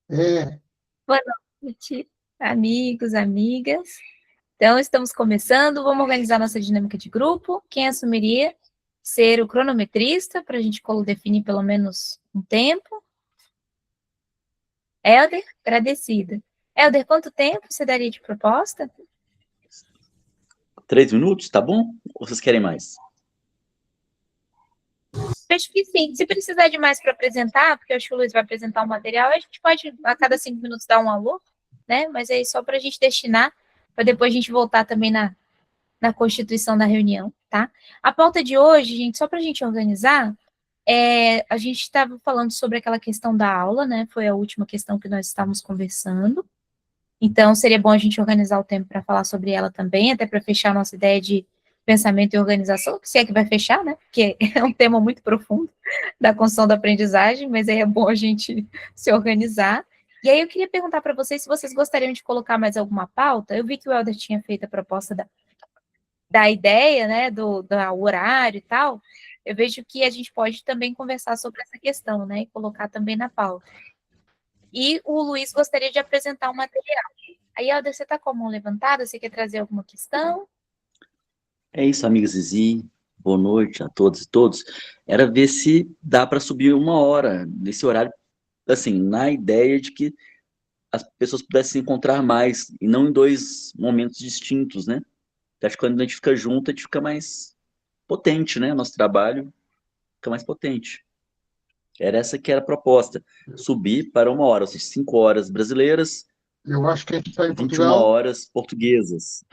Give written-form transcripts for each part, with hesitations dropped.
É, Boa noite, amigos, amigas. Então, estamos começando. Vamos organizar nossa dinâmica de grupo. Quem assumiria ser o cronometrista para a gente definir pelo menos um tempo? Helder, agradecida. Helder, quanto tempo você daria de proposta? 3 minutos, tá bom? Ou vocês querem mais? Acho que sim. Se precisar de mais para apresentar, porque eu acho que o Luiz vai apresentar o material, a gente pode, a cada 5 minutos, dar um alô, né? Mas aí só para a gente destinar, para depois a gente voltar também na constituição da reunião, tá? A pauta de hoje, gente, só para a gente organizar, a gente estava falando sobre aquela questão da aula, né? Foi a última questão que nós estávamos conversando. Então, seria bom a gente organizar o tempo para falar sobre ela também, até para fechar a nossa ideia de pensamento e organização, se é que vai fechar, né? Porque é um tema muito profundo da construção da aprendizagem, mas aí é bom a gente se organizar. E aí eu queria perguntar para vocês se vocês gostariam de colocar mais alguma pauta. Eu vi que o Helder tinha feito a proposta da ideia, né, do horário e tal. Eu vejo que a gente pode também conversar sobre essa questão, né, e colocar também na pauta. E o Luiz gostaria de apresentar o material. Aí, Helder, você está com a mão levantada? Você quer trazer alguma questão? É isso, amiga Zizi. Boa noite a todos e todos. Era ver se dá para subir 1 hora nesse horário, assim, na ideia de que as pessoas pudessem se encontrar mais e não em dois momentos distintos, né? Acho que quando a gente fica junto, a gente fica mais potente, né? Nosso trabalho fica mais potente. Era essa que era a proposta. Subir para 1 hora, ou seja, 5 horas brasileiras, eu acho que a gente está em 21 Portugal. horas portuguesas.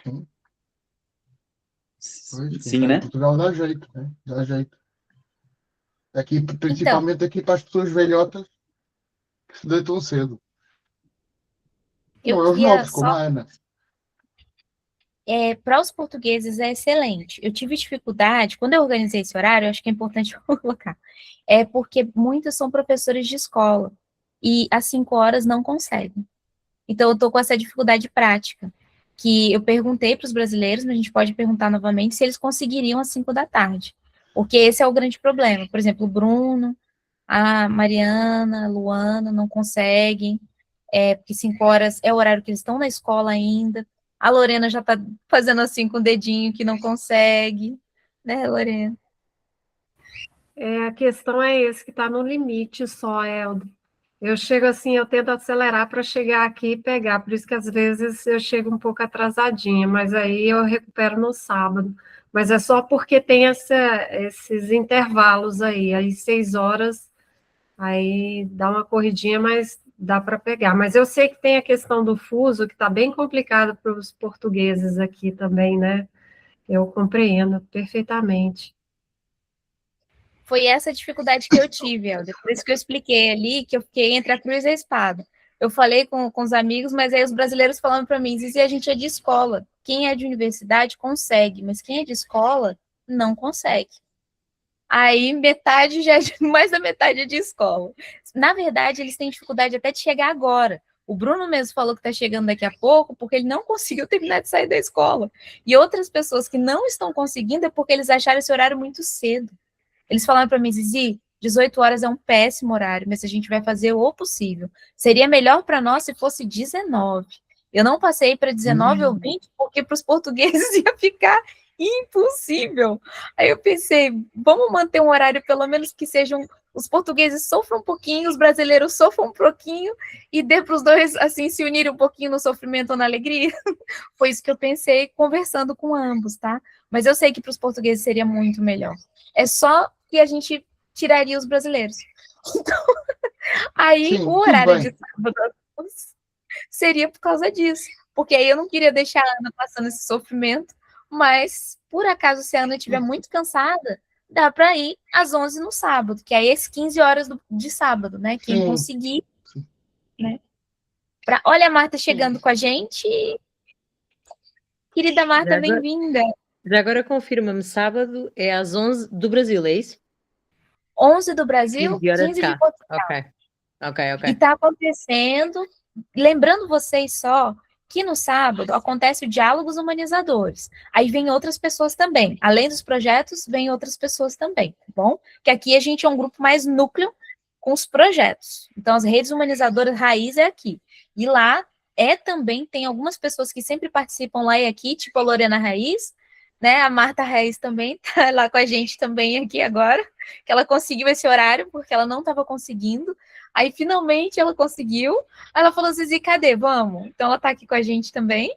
Sim, pois, quem Sim, está em né? Portugal dá jeito, né? Dá jeito. Aqui, Então, principalmente aqui para as pessoas velhotas que se deitam cedo. eu Não é os queria novos, como só. a Ana. Para os portugueses é excelente. Eu tive dificuldade, quando eu organizei esse horário, eu acho que é importante colocar, porque muitos são professores de escola e às 5 horas não conseguem. Então, eu estou com essa dificuldade prática, que eu perguntei para os brasileiros, mas a gente pode perguntar novamente se eles conseguiriam às 5 da tarde, porque esse é o grande problema. Por exemplo, o Bruno, a Mariana, a Luana não conseguem, porque 5 horas é o horário que eles estão na escola ainda. A Lorena já está fazendo assim com o dedinho que não consegue, né, Lorena? A questão é esse, que está no limite só, Helder. Eu chego assim, eu tento acelerar para chegar aqui e pegar, por isso que às vezes eu chego um pouco atrasadinha, mas aí eu recupero no sábado. Mas é só porque tem esses intervalos aí 6 horas, aí dá uma corridinha, mas dá para pegar. Mas eu sei que tem a questão do fuso, que está bem complicado para os portugueses aqui também, né? Eu compreendo perfeitamente. Foi essa a dificuldade que eu tive, Helder. Por isso que eu expliquei ali que eu fiquei entre a cruz e a espada. Eu falei com os amigos, mas aí os brasileiros falando para mim, Zizi, a gente é de escola. Quem é de universidade consegue, mas quem é de escola não consegue. Aí metade já, mais da metade é de escola. Na verdade, eles têm dificuldade até de chegar agora. O Bruno mesmo falou que está chegando daqui a pouco porque ele não conseguiu terminar de sair da escola. E outras pessoas que não estão conseguindo é porque eles acharam esse horário muito cedo. Eles falaram para mim, Zizi, 18 horas é um péssimo horário, mas a gente vai fazer o possível. Seria melhor para nós se fosse 19. Eu não passei para 19 ou 20, porque para os portugueses ia ficar impossível. Aí eu pensei, vamos manter um horário pelo menos que sejam os portugueses sofram um pouquinho, os brasileiros sofram um pouquinho e dê para os dois assim se unirem um pouquinho no sofrimento ou na alegria. Foi isso que eu pensei conversando com ambos, tá? Mas eu sei que para os portugueses seria muito melhor. É só que a gente tiraria os brasileiros. Então, aí o Sim, tudo horário de bem. sábado seria por causa disso. Porque aí eu não queria deixar a Ana passando esse sofrimento, mas por acaso se a Ana estiver muito cansada, dá para ir às 11 no sábado, que aí é às 15 horas de sábado, né? Quem Sim, conseguir, sim. né? Olha a Marta chegando com a gente. Querida Já Marta, agora, bem-vinda. já agora confirma-me, sábado é às 11 do Brasil, é isso? 11 do Brasil, 15 horas 15 de cá. Portugal. Ok, ok, E ok. está acontecendo, lembrando vocês só, que no sábado acontece o Diálogos Humanizadores. Aí vem outras pessoas também. Além dos projetos, vem outras pessoas também, tá bom? Que aqui a gente é um grupo mais núcleo, com os projetos. Então, as redes humanizadoras raiz é aqui. E lá também, tem algumas pessoas que sempre participam lá e aqui, tipo a Lorena Raiz, né? A Marta Raiz também está lá com a gente também aqui agora, que ela conseguiu esse horário, porque ela não estava conseguindo. Aí, finalmente, ela conseguiu. Aí ela falou, Zizi, cadê? Vamos? Então, ela está aqui com a gente também.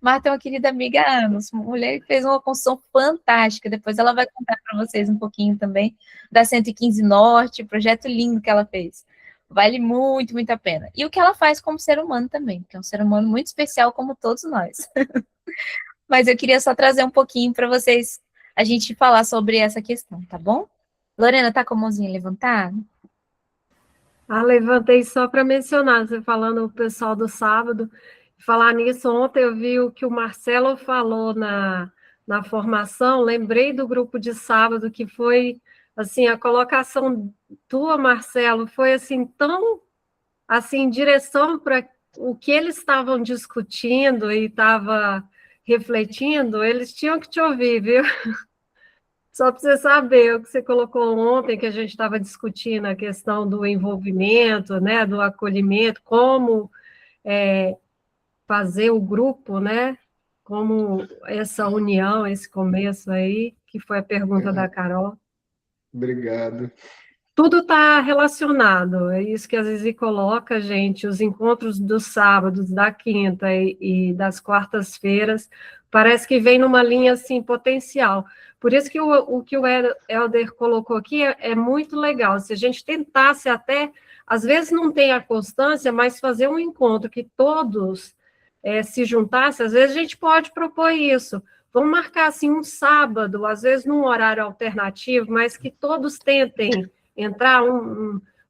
Marta é uma querida amiga há anos, uma mulher que fez uma construção fantástica. Depois ela vai contar para vocês um pouquinho também da 115 Norte, projeto lindo que ela fez. Vale muito, muito a pena. E o que ela faz como ser humano também, que é um ser humano muito especial como todos nós. Mas eu queria só trazer um pouquinho para vocês, a gente falar sobre essa questão, tá bom? Lorena, tá com a mãozinha levantada? Levantei só para mencionar, você falando o pessoal do sábado. Falar nisso, ontem eu vi o que o Marcelo falou na formação, lembrei do grupo de sábado, que foi, assim, a colocação tua, Marcelo, foi, assim, tão, assim, em direção para o que eles estavam discutindo e estava refletindo, eles tinham que te ouvir, viu? Só para você saber, o que você colocou ontem, que a gente estava discutindo a questão do envolvimento, né, do acolhimento, como fazer o grupo, né, como essa união, esse começo aí, que foi a pergunta da Carol. Obrigado. Tudo está relacionado, é isso que a Zizi coloca, gente, os encontros dos sábados, da quinta e das quartas-feiras, parece que vem numa linha, assim, potencial. Por isso que o que o Helder colocou aqui é muito legal, se a gente tentasse até, às vezes não tem a constância, mas fazer um encontro que todos se juntassem, às vezes a gente pode propor isso. Vamos marcar, assim, um sábado, às vezes num horário alternativo, mas que todos tentem entrar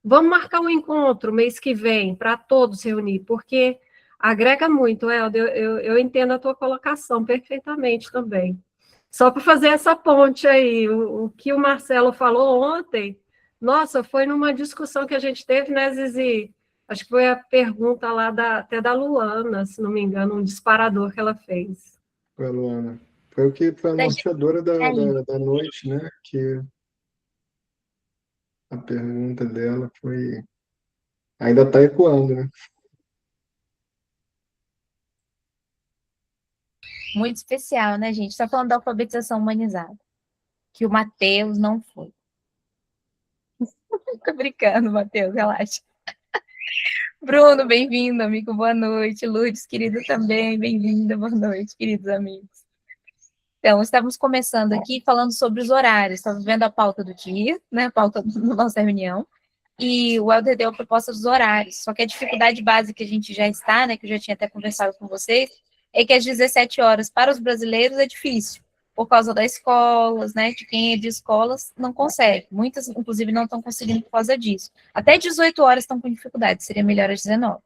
vamos marcar um encontro mês que vem para todos se reunir, porque agrega muito, Helder, eu entendo a tua colocação perfeitamente também. Só para fazer essa ponte aí, o que o Marcelo falou ontem, nossa, foi numa discussão que a gente teve, né, Zizi? Acho que foi a pergunta lá até da Luana, se não me engano, um disparador que ela fez. Foi a Luana. Foi o que foi a norteadora da noite, né? Que a pergunta dela foi. Ainda está ecoando, né? Muito especial, né, gente? Está falando da alfabetização humanizada, que o Matheus não foi. Tô brincando, Matheus, relaxa. Bruno, bem-vindo, amigo, boa noite. Lourdes, querido, também, bem-vinda, boa noite, queridos amigos. Então, estávamos começando aqui falando sobre os horários, estamos vendo a pauta do dia, né, a pauta da nossa reunião, e o Helder deu a proposta dos horários, só que a dificuldade base que a gente já está, né, que eu já tinha até conversado com vocês, é que às 17 horas para os brasileiros é difícil, por causa das escolas, né, de quem é de escolas não consegue, muitas, inclusive, não estão conseguindo por causa disso. Até 18 horas estão com dificuldade, seria melhor às 19.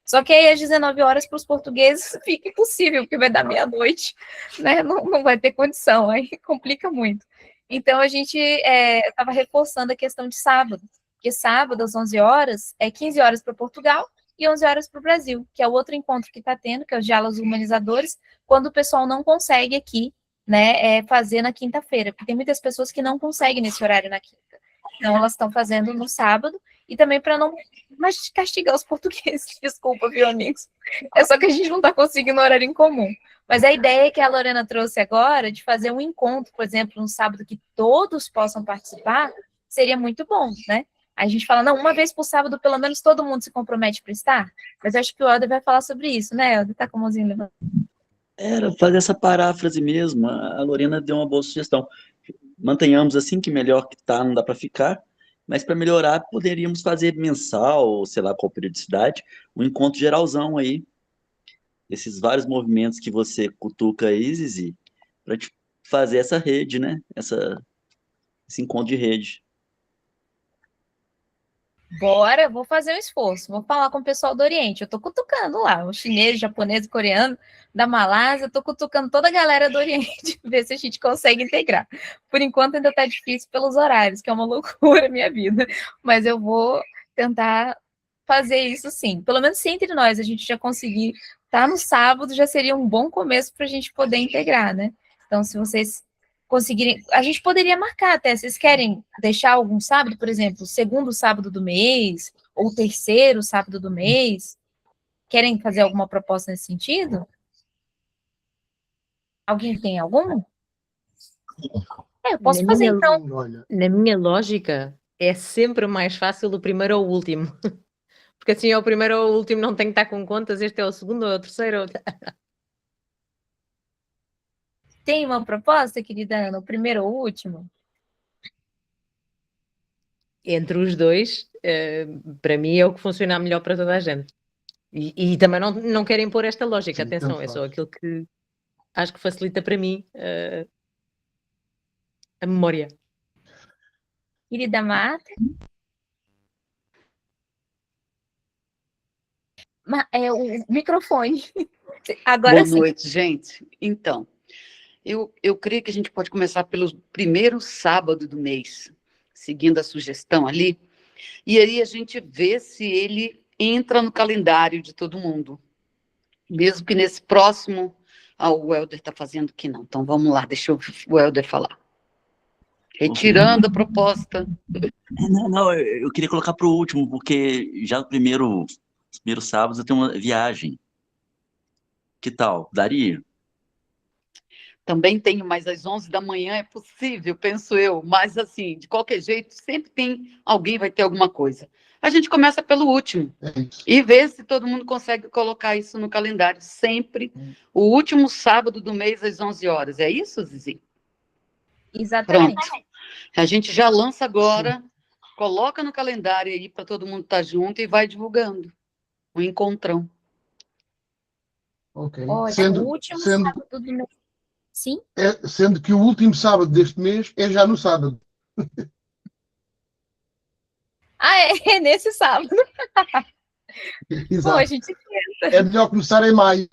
Só que aí às 19 horas para os portugueses fica impossível, porque vai dar meia-noite, né, não vai ter condição, aí complica muito. Então, a gente estava reforçando a questão de sábado, porque sábado, às 11 horas, é 15 horas para Portugal e 11 horas para o Brasil, que é o outro encontro que está tendo, que é os diálogos humanizadores, quando o pessoal não consegue aqui, né, fazer na quinta-feira, porque tem muitas pessoas que não conseguem nesse horário na quinta. Então, elas estão fazendo no sábado, e também para não castigar os portugueses. Desculpa, viu, amigos? É só que a gente não está conseguindo horário em comum. Mas a ideia que a Lorena trouxe agora, de fazer um encontro, por exemplo, no sábado, que todos possam participar, seria muito bom, né? A gente fala, não, uma vez por sábado, pelo menos todo mundo se compromete para estar. Mas eu acho que o Helder vai falar sobre isso, né, Helder? Tá com a mãozinha levantada. Era fazer essa paráfrase mesmo. A Lorena deu uma boa sugestão. Mantenhamos assim, que melhor que tá, não dá para ficar. Mas para melhorar, poderíamos fazer mensal, ou sei lá qual periodicidade, um encontro geralzão aí, esses vários movimentos que você cutuca aí, Zizi, para fazer essa rede, né? Esse encontro de rede. Bora, vou fazer um esforço, vou falar com o pessoal do Oriente, eu tô cutucando lá, o chinês, japonês, coreano, da Malásia, eu tô cutucando toda a galera do Oriente, ver se a gente consegue integrar. Por enquanto ainda tá difícil pelos horários, que é uma loucura a minha vida, mas eu vou tentar fazer isso sim, pelo menos se entre nós a gente já conseguir estar no sábado, já seria um bom começo para a gente poder integrar, né? Então, se vocês conseguirem... A gente poderia marcar até. Vocês querem deixar algum sábado, por exemplo, o segundo sábado do mês, ou o terceiro sábado do mês? Querem fazer alguma proposta nesse sentido? Alguém tem algum? Eu posso Na fazer, minha, então. Olha, na minha lógica, é sempre mais fácil o primeiro ou o último. Porque assim, é o primeiro ou o último, não tem que estar com contas, este é o segundo ou o terceiro. Tem uma proposta, querida Ana? O primeiro ou o último? Entre os dois, para mim é o que funciona melhor para toda a gente. E também não quero impor esta lógica, sim, atenção, tanto é só faz. aquilo que acho que facilita para mim a memória. Querida Marta? É o microfone. Agora Boa sim. noite, gente. Então, eu creio que a gente pode começar pelo primeiro sábado do mês, seguindo a sugestão ali, e aí a gente vê se ele entra no calendário de todo mundo, mesmo que nesse próximo. Ah, o Helder está fazendo que não. Então vamos lá, deixa o Helder falar. Retirando a proposta. Não, eu queria colocar para o último, porque já no os primeiros sábados eu tenho uma viagem. Que tal? Daria? Também tenho, mas às 11 da manhã é possível, penso eu. Mas, assim, de qualquer jeito, sempre tem alguém vai ter alguma coisa. A gente começa pelo último É isso. e vê se todo mundo consegue colocar isso no calendário. Sempre o último sábado do mês, às 11 horas. É isso, Zizi? Exatamente. Pronto. A gente já lança agora, coloca no calendário aí para todo mundo estar junto e vai divulgando. Um encontrão. Ok. Olha, o Sendo, último sendo, sábado do mês. Sim? sendo que o último sábado deste mês é já no sábado. Ah, é nesse sábado. Pô, a Exato. gente... É melhor começar em maio.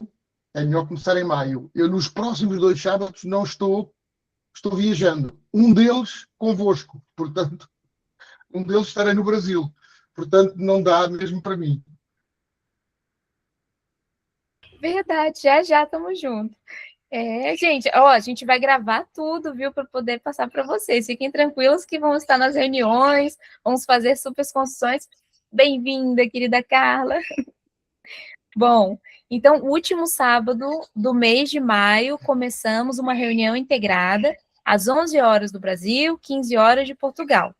É melhor começar em maio. Eu, nos próximos 2 sábados, não estou viajando. Um deles convosco. Portanto, um deles estarei no Brasil. Portanto, não dá mesmo para mim. Verdade, já estamos juntos. É, gente, ó, a gente vai gravar tudo, viu, para poder passar para vocês. Fiquem tranquilos que vamos estar nas reuniões, vamos fazer super construções. Bem-vinda, querida Carla. Bom, então, último sábado do mês de maio, começamos uma reunião integrada às 11 horas do Brasil, 15 horas de Portugal.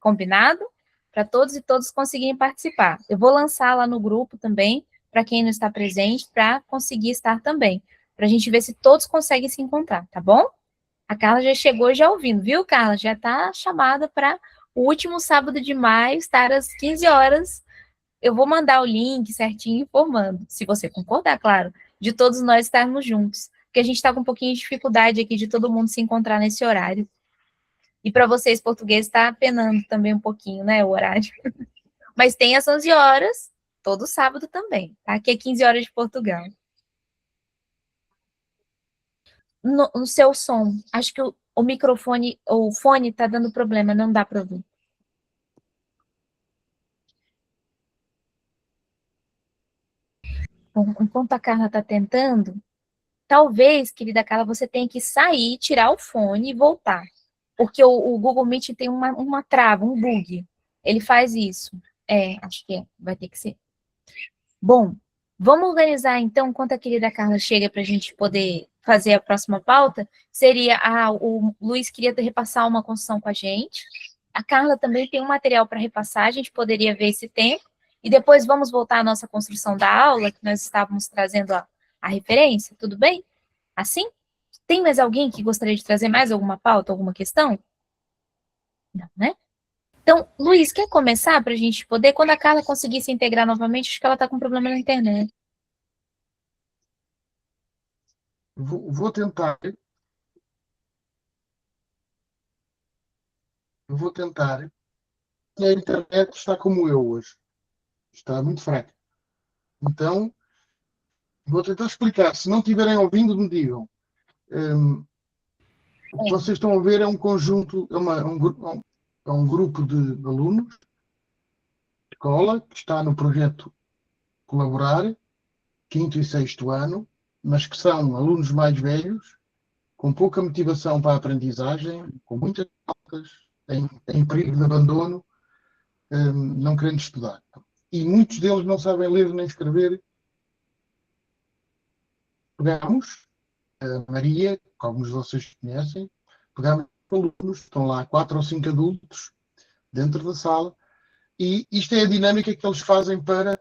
Combinado? Para todos e todas conseguirem participar. Eu vou lançar lá no grupo também, para quem não está presente, para conseguir estar também, para a gente ver se todos conseguem se encontrar, tá bom? A Carla já chegou já ouvindo, viu, Carla? Já está chamada para o último sábado de maio, estar às 15 horas. Eu vou mandar o link certinho informando, se você concordar, claro, de todos nós estarmos juntos. Porque a gente está com um pouquinho de dificuldade aqui de todo mundo se encontrar nesse horário. E para vocês, portugueses, está penando também um pouquinho, né, o horário. Mas tem às 11 horas, todo sábado também, tá? Que é 15 horas de Portugal. No seu som, acho que o microfone, o fone está dando problema, não dá para ouvir. Bom, enquanto a Carla está tentando, talvez, querida Carla, você tenha que sair, tirar o fone e voltar. Porque o Google Meet tem uma trava, um bug. Ele faz isso. Acho que vai ter que ser. Bom, vamos organizar então, enquanto a querida Carla chega para a gente poder fazer a próxima pauta, seria, o Luiz queria repassar uma construção com a gente, a Carla também tem um material para repassar, a gente poderia ver esse tempo, e depois vamos voltar à nossa construção da aula, que nós estávamos trazendo a referência, tudo bem? Assim? Tem mais alguém que gostaria de trazer mais alguma pauta, alguma questão? Não, né? Então, Luiz, quer começar para a gente poder, quando a Carla conseguir se integrar novamente, acho que ela está com problema na internet. Vou tentar. Vou tentar. A internet está como eu hoje. Está muito fraca. Então, vou tentar explicar. Se não estiverem ouvindo, me digam. O que vocês estão a ver é um conjunto, é um grupo de alunos de escola que está no projeto Colaborar, quinto e sexto ano, mas que são alunos mais velhos, com pouca motivação para a aprendizagem, com muitas faltas, em período de abandono, não querendo estudar. E muitos deles não sabem ler nem escrever. Pegamos a Maria, que alguns de vocês conhecem, pegamos alunos, estão lá 4 ou 5 adultos dentro da sala, e isto é a dinâmica que eles fazem para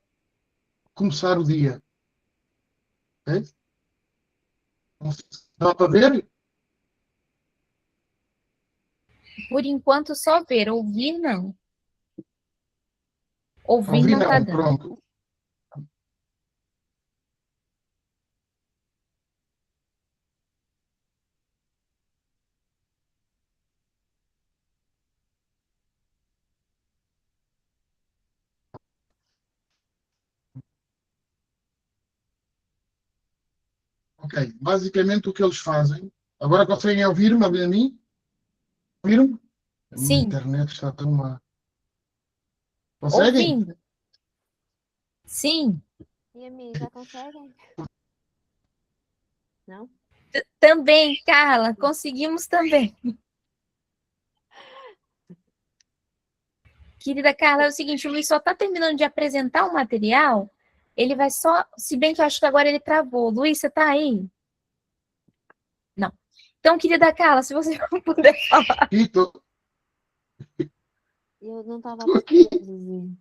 começar o dia. Okay? Não sei se dá para ver? Por enquanto, só ver. Ouvir, não. Ouvir Ouvir não está não, dando. pronto. Ok, basicamente o que eles fazem. Agora conseguem ouvir-me, a mim? Ouviram? A minha Sim, internet está tão má. Conseguem? ouvindo. Sim, E amiga, já conseguem? Não? também, Carla, conseguimos também. Querida Carla, é o seguinte, o Luiz só está terminando de apresentar o material, ele vai só, se bem que eu acho que agora ele travou. Luiz, você está aí? Não. Então, querida Carla, se você não puder falar. Estou Eu não estava a aqui. perceber, Zizi.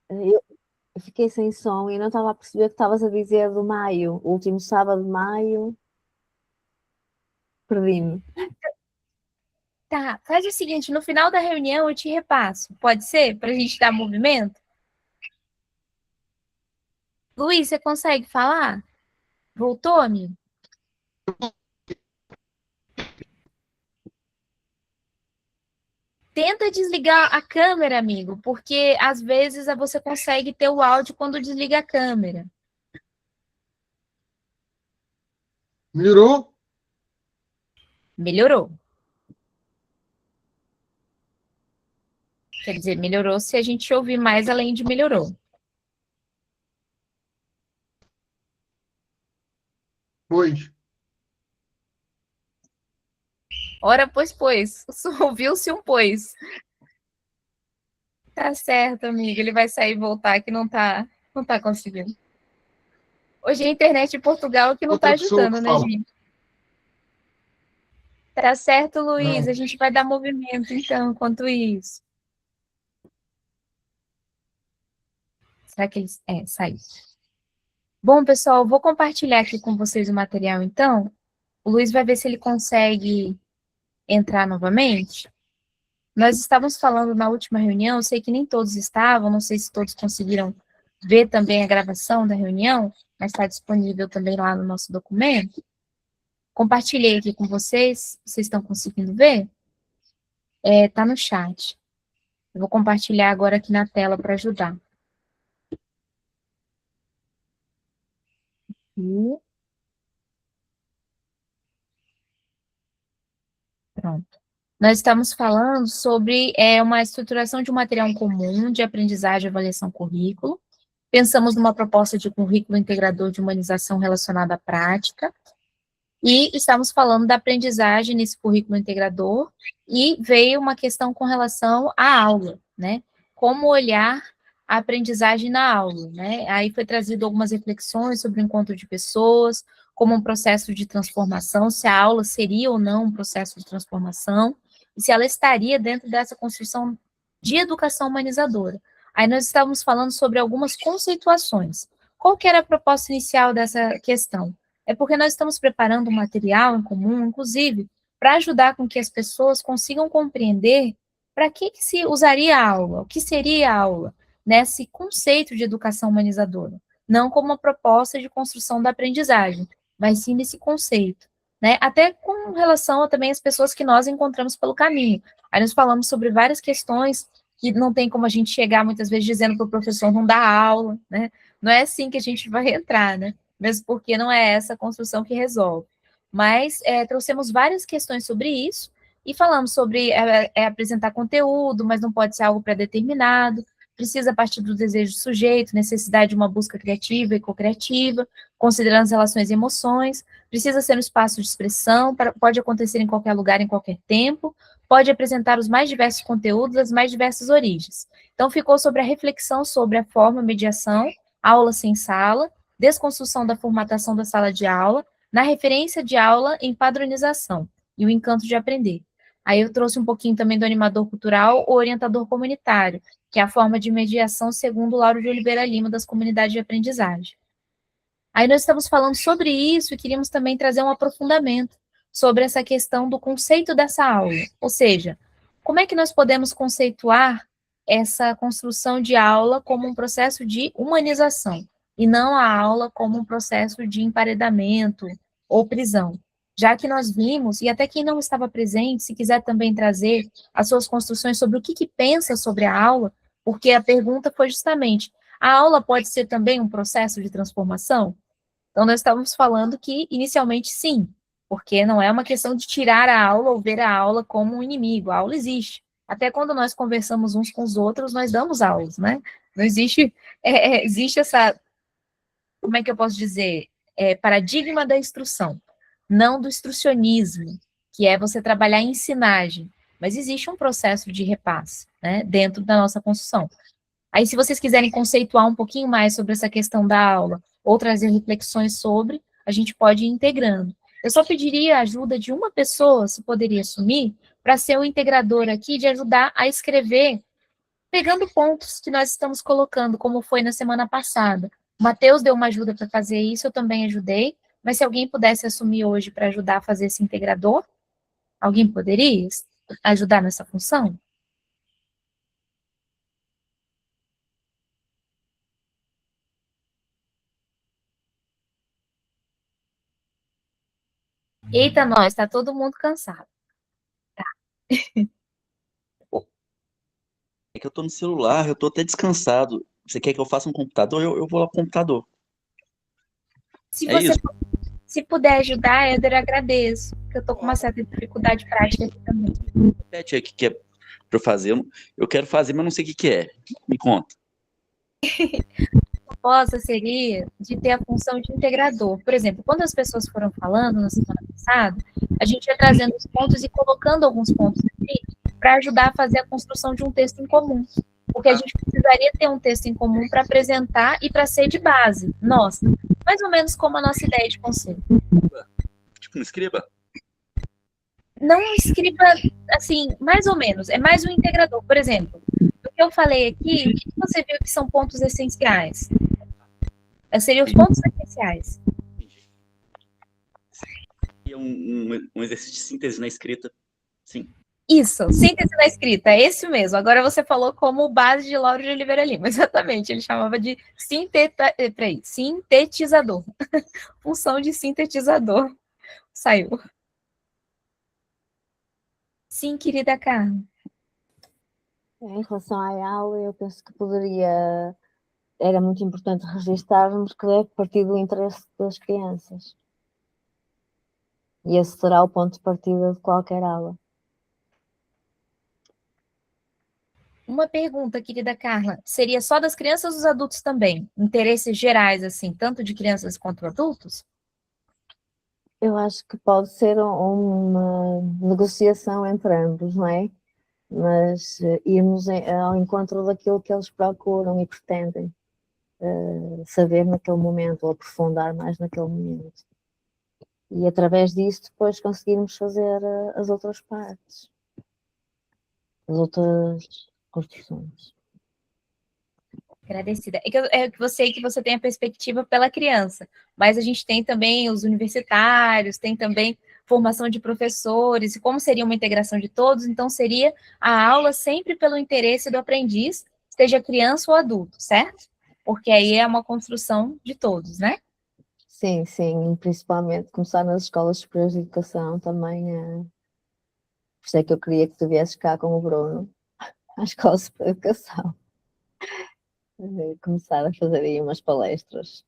Eu fiquei sem som e não estava a perceber o que estavas a dizer do maio, o último sábado de maio. Perdi-me. Tá, faz o seguinte, no final da reunião eu te repasso, pode ser? Para a gente dar movimento? Luiz, você consegue falar? Voltou, amigo? Tenta desligar a câmera, amigo, porque às vezes você consegue ter o áudio quando desliga a câmera. Melhorou? Melhorou. Quer dizer, melhorou se a gente ouvir mais além de melhorou. Pois. Ora, pois. Ouviu-se um pois. Tá certo, amigo. Ele vai sair e voltar que não tá conseguindo. Hoje a internet em Portugal que não Outra tá pessoa ajudando, que né, fala. gente? Tá certo, Luiz. Não. A gente vai dar movimento, então, enquanto isso. Será que eles... saiu. Bom, pessoal, vou compartilhar aqui com vocês o material, então. O Luiz vai ver se ele consegue entrar novamente. Nós estávamos falando na última reunião, eu sei que nem todos estavam, não sei se todos conseguiram ver também a gravação da reunião, mas está disponível também lá no nosso documento. Compartilhei aqui com vocês estão conseguindo ver? Tá no chat. Eu vou compartilhar agora aqui na tela para ajudar. E... pronto. Nós estamos falando sobre uma estruturação de um material comum de aprendizagem e avaliação currículo. Pensamos numa proposta de currículo integrador de humanização relacionada à prática. E estamos falando da aprendizagem nesse currículo integrador. E veio uma questão com relação à aula, né? Como olhar a aprendizagem na aula, né? Aí foi trazido algumas reflexões sobre o encontro de pessoas, como um processo de transformação, se a aula seria ou não um processo de transformação, e se ela estaria dentro dessa construção de educação humanizadora. Aí nós estávamos falando sobre algumas conceituações. Qual que era a proposta inicial dessa questão? É porque nós estamos preparando um material em comum, inclusive, para ajudar com que as pessoas consigam compreender para que se usaria a aula, o que seria a aula, nesse conceito de educação humanizadora. Não como uma proposta de construção da aprendizagem, mas sim nesse conceito. Né? Até com relação também às pessoas que nós encontramos pelo caminho. Aí nós falamos sobre várias questões que não tem como a gente chegar muitas vezes dizendo para o professor não dar aula, né? Não é assim que a gente vai entrar, né? Mesmo porque não é essa a construção que resolve. Mas trouxemos várias questões sobre isso e falamos sobre apresentar conteúdo, mas não pode ser algo pré-determinado. precisa partir do desejo do sujeito, necessidade de uma busca criativa e co-criativa, considerando as relações e emoções, precisa ser um espaço de expressão, pode acontecer em qualquer lugar, em qualquer tempo, pode apresentar os mais diversos conteúdos, as mais diversas origens. Então, ficou sobre a reflexão sobre a forma, mediação, aula sem sala, desconstrução da formatação da sala de aula, na referência de aula em padronização e o encanto de aprender. Aí eu trouxe um pouquinho também do animador cultural ou orientador comunitário, que é a forma de mediação segundo Lauro de Oliveira Lima, das comunidades de aprendizagem. Aí nós estamos falando sobre isso e queríamos também trazer um aprofundamento sobre essa questão do conceito dessa aula, ou seja, como é que nós podemos conceituar essa construção de aula como um processo de humanização, e não a aula como um processo de emparedamento ou prisão. Já que nós vimos, e até quem não estava presente, se quiser também trazer as suas construções sobre o que pensa sobre a aula, porque a pergunta foi justamente, a aula pode ser também um processo de transformação? Então, nós estávamos falando que, inicialmente, sim, porque não é uma questão de tirar a aula ou ver a aula como um inimigo, a aula existe. Até quando nós conversamos uns com os outros, nós damos aulas, né? Não existe, existe essa, como é que eu posso dizer, paradigma da instrução, não do instrucionismo, que é você trabalhar em ensinagem, mas existe um processo de repasse, né, dentro da nossa construção. Aí, se vocês quiserem conceituar um pouquinho mais sobre essa questão da aula, ou trazer reflexões sobre, a gente pode ir integrando. Eu só pediria a ajuda de uma pessoa, se poderia assumir, para ser o integrador aqui, de ajudar a escrever, pegando pontos que nós estamos colocando, como foi na semana passada. O Matheus deu uma ajuda para fazer isso, eu também ajudei, mas se alguém pudesse assumir hoje para ajudar a fazer esse integrador, alguém poderia ajudar nessa função? Eita, nós, tá todo mundo cansado. É que eu tô no celular, eu tô até descansado. Você quer que eu faça um computador? Eu vou lá pro computador. Se É você isso. se puder ajudar, Éder, eu agradeço, porque eu tô com uma certa dificuldade prática aqui também. Repete aí o que é pra eu fazer. Eu quero fazer, mas não sei o que é. Me conta. A proposta seria de ter a função de integrador. Por exemplo, quando as pessoas foram falando na semana passada, a gente ia trazendo os pontos e colocando alguns pontos aqui para ajudar a fazer a construção de um texto em comum. Porque a gente precisaria ter um texto em comum para apresentar e para ser de base. Nossa, mais ou menos como a nossa ideia de conceito. Tipo, não escreva. Não escreva, assim, mais ou menos, é mais um integrador. Por exemplo, o que eu falei aqui, o que você viu que são pontos essenciais? Seriam os pontos essenciais. Um exercício de síntese na escrita. Sim. Isso, síntese na escrita, é esse mesmo. Agora você falou como base de Lauro de Oliveira Lima, exatamente. Ele chamava de sintetizador. Função de sintetizador. Saiu. Sim, querida Carla. Em relação à aula, eu penso que era muito importante registarmos que deve partir do interesse das crianças. E esse será o ponto de partida de qualquer aula. Uma pergunta, querida Carla. Seria só das crianças ou dos adultos também? Interesses gerais, assim, tanto de crianças quanto adultos? Eu acho que pode ser uma negociação entre ambos, não é? Mas irmos ao encontro daquilo que eles procuram e pretendem saber naquele momento, ou aprofundar mais naquele momento. E através disso depois conseguirmos fazer as outras partes, as outras construções. Agradecida. É que você tem a perspectiva pela criança, mas a gente tem também os universitários, tem também formação de professores, e como seria uma integração de todos, então seria a aula sempre pelo interesse do aprendiz, seja criança ou adulto, certo? Porque aí é uma construção de todos, né? Sim, sim, principalmente começar nas escolas superiores de educação também. Por isso é que eu queria que tu viesses cá com o Bruno à escola superior de educação. Começar a fazer aí umas palestras.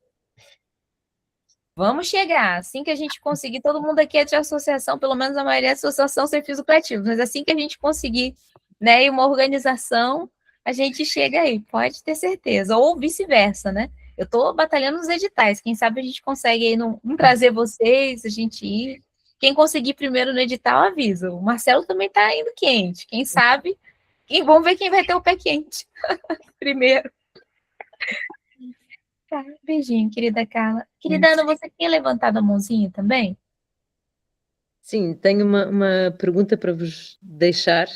Vamos chegar, assim que a gente conseguir, todo mundo aqui é de associação, pelo menos a maioria é de associação sem fins lucrativos, mas assim que a gente conseguir, né, uma organização, a gente chega aí, pode ter certeza. Ou vice-versa, né? Eu estou batalhando nos editais. Quem sabe a gente consegue aí trazer vocês, a gente ir. Quem conseguir primeiro no edital, avisa. O Marcelo também está indo quente. Quem sabe? E vamos ver quem vai ter o pé quente primeiro. Tá, beijinho, querida Carla. Querida Ana, você tinha levantado a mãozinha também? Sim, tenho uma pergunta para vos deixar,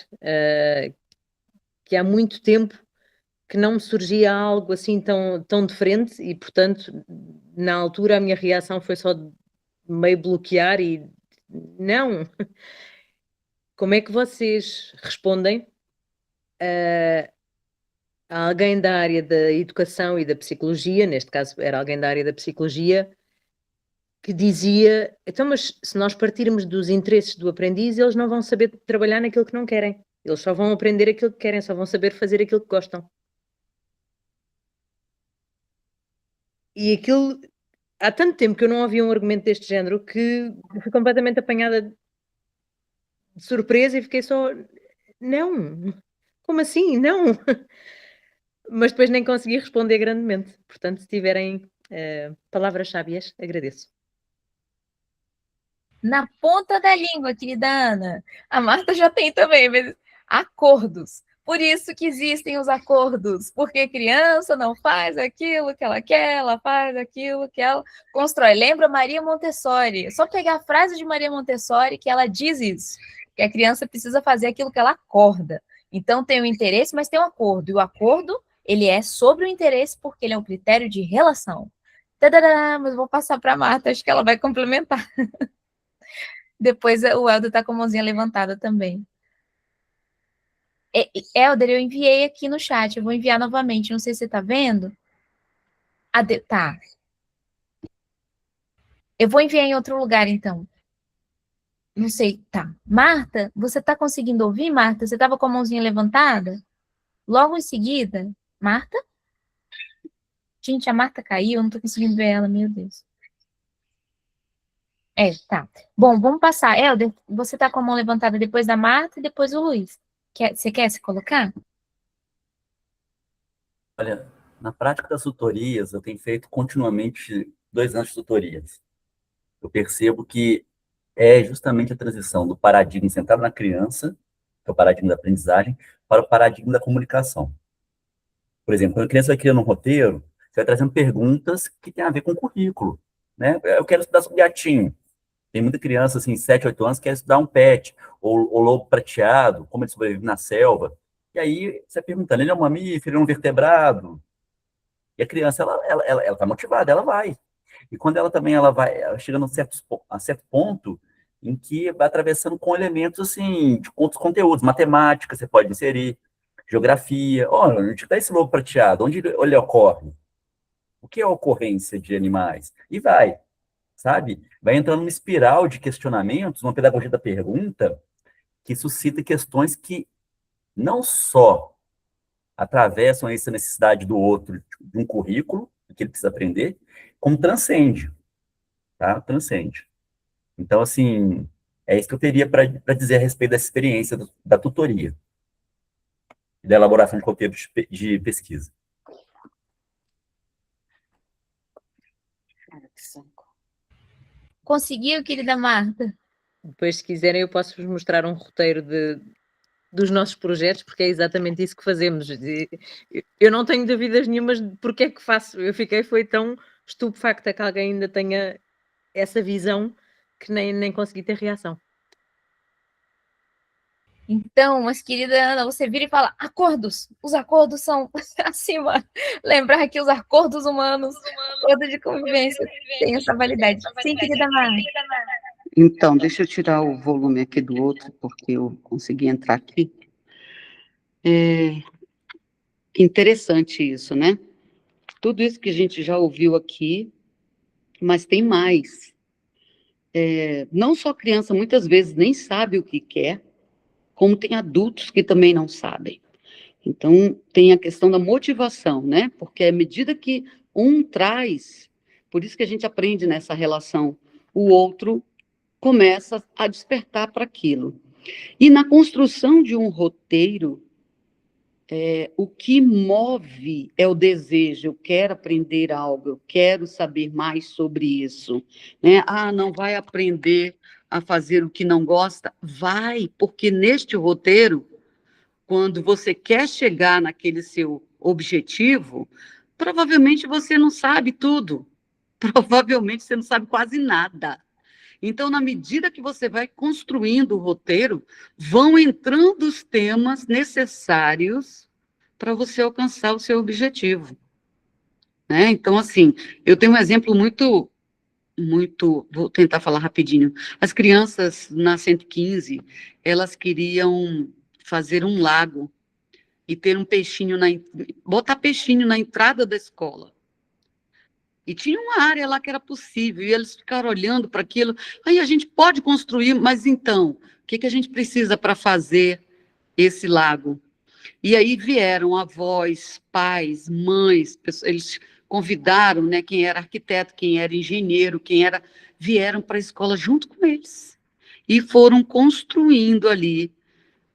que há muito tempo que não me surgia algo assim tão de frente e, portanto, na altura a minha reação foi só de meio bloquear e não. Como é que vocês respondem a alguém da área da educação e da psicologia, neste caso era alguém da área da psicologia, que dizia, então, mas se nós partirmos dos interesses do aprendiz, eles não vão saber trabalhar naquilo que não querem. Eles só vão aprender aquilo que querem, só vão saber fazer aquilo que gostam. E aquilo, há tanto tempo que eu não ouvia um argumento deste género que fui completamente apanhada de surpresa e fiquei só, não, como assim? Não. Mas depois nem consegui responder grandemente. Portanto, se tiverem palavras sábias, agradeço. Na ponta da língua, querida Ana. A Marta já tem também, mas acordos. Por isso que existem os acordos, porque criança não faz aquilo que ela quer, ela faz aquilo que ela constrói. Lembra Maria Montessori? É só pegar a frase de Maria Montessori que ela diz isso, que a criança precisa fazer aquilo que ela acorda. Então tem o interesse, mas tem um acordo. E o acordo, ele é sobre o interesse porque ele é um critério de relação. Tadadá, mas vou passar para a Marta, acho que ela vai complementar. Depois o Helder está com a mãozinha levantada também. Helder, eu enviei aqui no chat, eu vou enviar novamente, não sei se você está vendo. Tá. Eu vou enviar em outro lugar, então. Não sei, tá. Marta, você está conseguindo ouvir, Marta? Você estava com a mãozinha levantada? Logo em seguida, Marta? Gente, a Marta caiu, eu não estou conseguindo ver ela, meu Deus. Tá. Bom, vamos passar. Helder, você está com a mão levantada depois da Marta e depois o Luiz. Você quer se colocar? Olha, na prática das tutorias, eu tenho feito continuamente 2 anos de tutorias. Eu percebo que é justamente a transição do paradigma centrado na criança, que é o paradigma da aprendizagem, para o paradigma da comunicação. Por exemplo, quando a criança vai criando um roteiro, você vai trazendo perguntas que têm a ver com o currículo, né? Eu quero estudar sobre gatinho. Tem muita criança, assim, 7, 8 anos, que quer estudar um pet, ou lobo prateado, como ele sobrevive na selva. E aí, você perguntando, ele é um mamífero, ele é um vertebrado? E a criança, ela tá motivada, ela vai. E quando ela também, ela chega a certo ponto em que vai atravessando com elementos, assim, de outros conteúdos, matemática, você pode inserir, geografia. Olha, onde está esse lobo prateado? Onde ele ocorre? O que é a ocorrência de animais? E vai, sabe? Vai entrando numa espiral de questionamentos, uma pedagogia da pergunta, que suscita questões que não só atravessam essa necessidade do outro, de um currículo, que ele precisa aprender, como transcende, tá? Transcende. Então, assim, é isso que eu teria para dizer a respeito dessa experiência da tutoria e da elaboração de roteiro de pesquisa. Conseguiu, querida Marta? Depois, se quiserem, eu posso vos mostrar um roteiro dos nossos projetos, porque é exatamente isso que fazemos. Eu não tenho dúvidas nenhumas de porque é que faço. Eu foi tão estupefacta que alguém ainda tenha essa visão que nem consegui ter reação. Então, mas querida Ana, você vira e fala, acordos. Os acordos são acima. Lembrar que os acordos humanos, acordo de convivência, tem essa validade. Sim, querida Marta. Então, deixa eu tirar o volume aqui do outro, porque eu consegui entrar aqui. Interessante isso, né? Tudo isso que a gente já ouviu aqui, mas tem mais. Não só criança, muitas vezes, nem sabe o que quer, como tem adultos que também não sabem. Então, tem a questão da motivação, né? Porque à medida que um traz, por isso que a gente aprende nessa relação, o outro começa a despertar para aquilo. E na construção de um roteiro, o que move é o desejo, eu quero aprender algo, eu quero saber mais sobre isso, né? Ah, não vai aprender a fazer o que não gosta? Vai, porque neste roteiro, quando você quer chegar naquele seu objetivo, provavelmente você não sabe tudo, provavelmente você não sabe quase nada. Então, na medida que você vai construindo o roteiro, vão entrando os temas necessários para você alcançar o seu objetivo, né? Então, assim, eu tenho um exemplo vou tentar falar rapidinho. As crianças na 115, elas queriam fazer um lago e ter um peixinho botar peixinho na entrada da escola. E tinha uma área lá que era possível, e eles ficaram olhando para aquilo. Aí a gente pode construir, mas então, o que a gente precisa para fazer esse lago? E aí vieram avós, pais, mães, eles convidaram, né, quem era arquiteto, quem era engenheiro, vieram para a escola junto com eles. E foram construindo ali,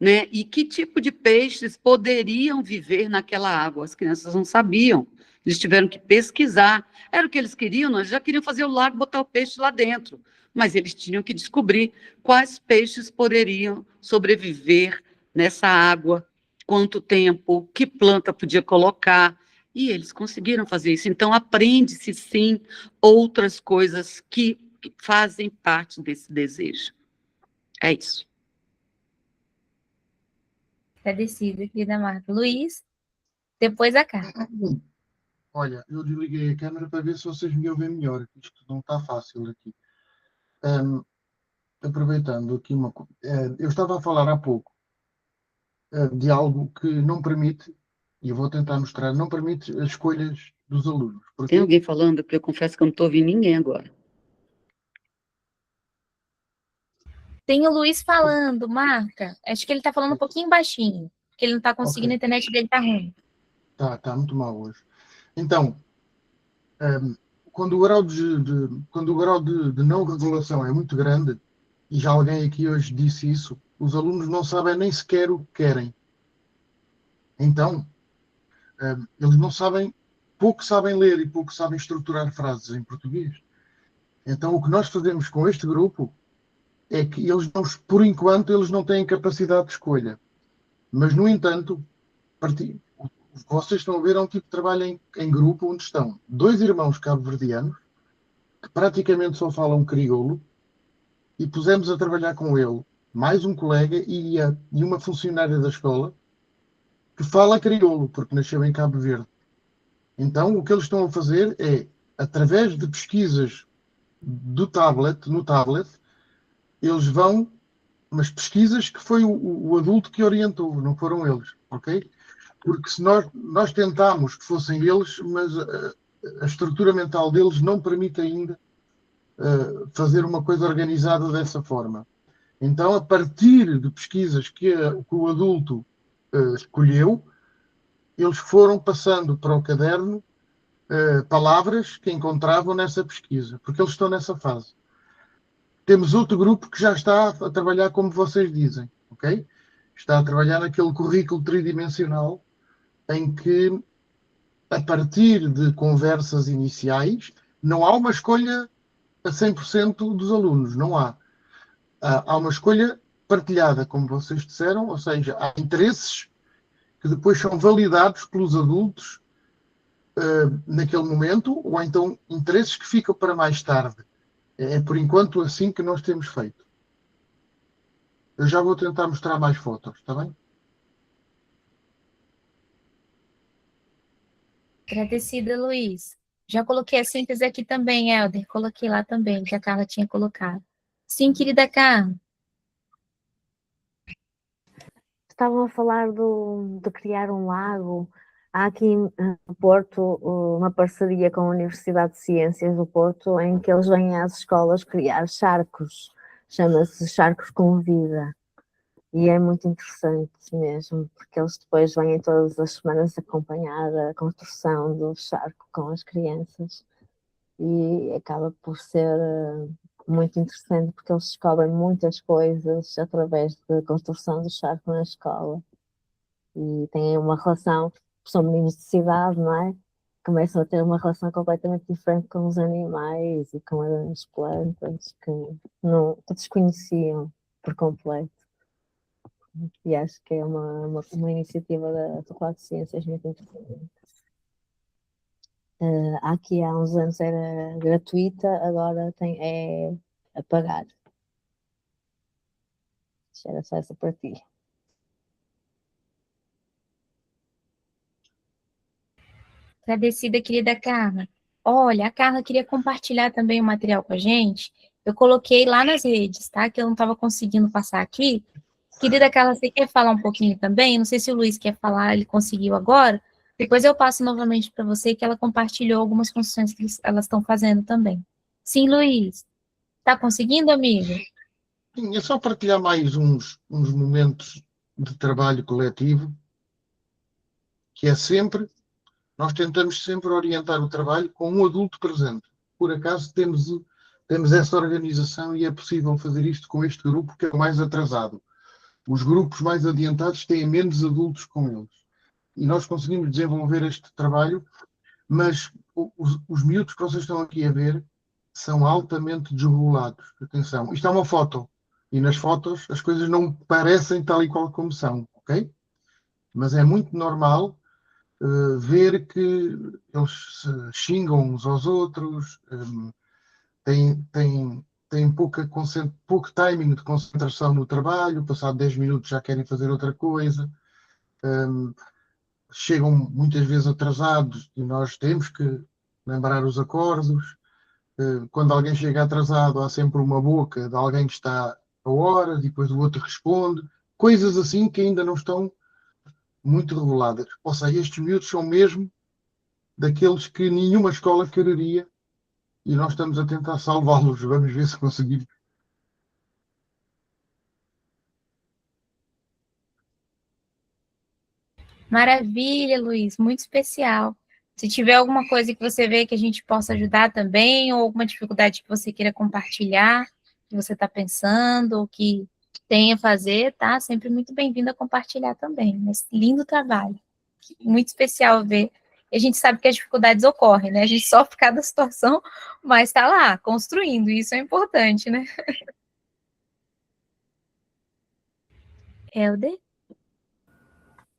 né, e que tipo de peixes poderiam viver naquela água. As crianças não sabiam, eles tiveram que pesquisar. Era o que eles queriam, eles já queriam fazer o lago, botar o peixe lá dentro, mas eles tinham que descobrir quais peixes poderiam sobreviver nessa água, quanto tempo, que planta podia colocar, e eles conseguiram fazer isso. Então, aprende-se, sim, outras coisas que fazem parte desse desejo. É isso. Agradecida, querida Marta. Luiz, depois a Carla. Olha, eu desliguei a câmera para ver se vocês me ouvem melhor. Isto não está fácil aqui. Aproveitando aqui eu estava a falar há pouco de algo que não permite, e eu vou tentar mostrar, não permite as escolhas dos alunos. Porque Tem alguém falando? Porque eu confesso que eu não estou ouvindo ninguém agora. Tem o Luiz falando, Marta. Acho que ele está falando um pouquinho baixinho, porque ele não está conseguindo, a internet dele está ruim. Está muito mal hoje. Então, quando o grau de não regulação é muito grande, e já alguém aqui hoje disse isso, os alunos não sabem nem sequer o que querem. Então, eles não sabem, pouco sabem ler e pouco sabem estruturar frases em português. Então, o que nós fazemos com este grupo é que eles, por enquanto, eles não têm capacidade de escolha. Mas, no entanto, vocês estão a ver um tipo de trabalho em grupo onde estão dois irmãos cabo-verdianos que praticamente só falam crioulo e pusemos a trabalhar com ele mais um colega e uma funcionária da escola que fala crioulo, porque nasceu em Cabo Verde. Então, o que eles estão a fazer é, através de pesquisas no tablet, eles vão, mas pesquisas que foi o adulto que orientou, não foram eles, ok? Porque se nós tentámos que fossem eles, mas a estrutura mental deles não permite ainda fazer uma coisa organizada dessa forma. Então, a partir de pesquisas que o adulto escolheu, eles foram passando para o caderno palavras que encontravam nessa pesquisa, porque eles estão nessa fase. Temos outro grupo que já está a trabalhar como vocês dizem, ok? Está a trabalhar naquele currículo tridimensional em que, a partir de conversas iniciais, não há uma escolha a 100% dos alunos, não há. Há uma escolha partilhada, como vocês disseram, ou seja, há interesses que depois são validados pelos adultos naquele momento, ou então interesses que ficam para mais tarde. É por enquanto assim que nós temos feito. Eu já vou tentar mostrar mais fotos, está bem? Agradecida, Luiz. Já coloquei a síntese aqui também, Helder. Coloquei lá também, que a Carla tinha colocado. Sim, querida Carla. Estavam a falar de criar um lago. Há aqui no Porto uma parceria com a Universidade de Ciências do Porto, em que eles vêm às escolas criar charcos. Chama-se Charcos com Vida. E é muito interessante mesmo, porque eles depois vêm todas as semanas acompanhar a construção do charco com as crianças. E acaba por ser muito interessante, porque eles descobrem muitas coisas através da construção do charco na escola. e têm uma relação, são meninos de cidade, não é? Começam a ter uma relação completamente diferente com os animais e com as plantas que não, que desconheciam por completo. E acho que é uma iniciativa da Faculdade de Ciências muito interessante. Aqui há uns anos era gratuita, agora é a pagar. Era só essa partilha. Agradecida, querida Carla. Olha, a Carla queria compartilhar também o material com a gente. Eu coloquei lá nas redes, tá? Que eu não estava conseguindo passar aqui. Querida Carla, você quer falar um pouquinho também? Não sei se o Luiz quer falar, ele conseguiu agora. Depois eu passo novamente para você, que ela compartilhou algumas funções que elas estão fazendo também. Sim, Luiz. Está conseguindo, amigo? Sim, é só partilhar mais uns momentos de trabalho coletivo, que é sempre, nós tentamos sempre orientar o trabalho com um adulto presente. Por acaso temos essa organização e é possível fazer isto com este grupo, que é o mais atrasado. Os grupos mais adiantados têm menos adultos com eles. E nós conseguimos desenvolver este trabalho, mas os miúdos que vocês estão aqui a ver são altamente desregulados. Atenção, isto é uma foto. E nas fotos as coisas não parecem tal e qual como são, ok? Mas é muito normal ver que eles se xingam uns aos outros, têm pouco timing de concentração no trabalho, passado 10 minutos já querem fazer outra coisa, chegam muitas vezes atrasados e nós temos que lembrar os acordos. Quando alguém chega atrasado, há sempre uma boca de alguém que está a horas e depois o outro responde. Coisas assim que ainda não estão muito reguladas. Ou seja, estes miúdos são mesmo daqueles que nenhuma escola quereria e nós estamos a tentar salvá-los. Vamos ver se conseguimos. Maravilha, Luiz, muito especial. Se tiver alguma coisa que você vê que a gente possa ajudar também, ou alguma dificuldade que você queira compartilhar, que você está pensando, ou que tenha a fazer, tá? Sempre muito bem-vindo a compartilhar também. Mas lindo trabalho. Muito especial ver. E a gente sabe que as dificuldades ocorrem, né? A gente sofre cada situação, mas está lá, construindo, e isso é importante, né? Helder?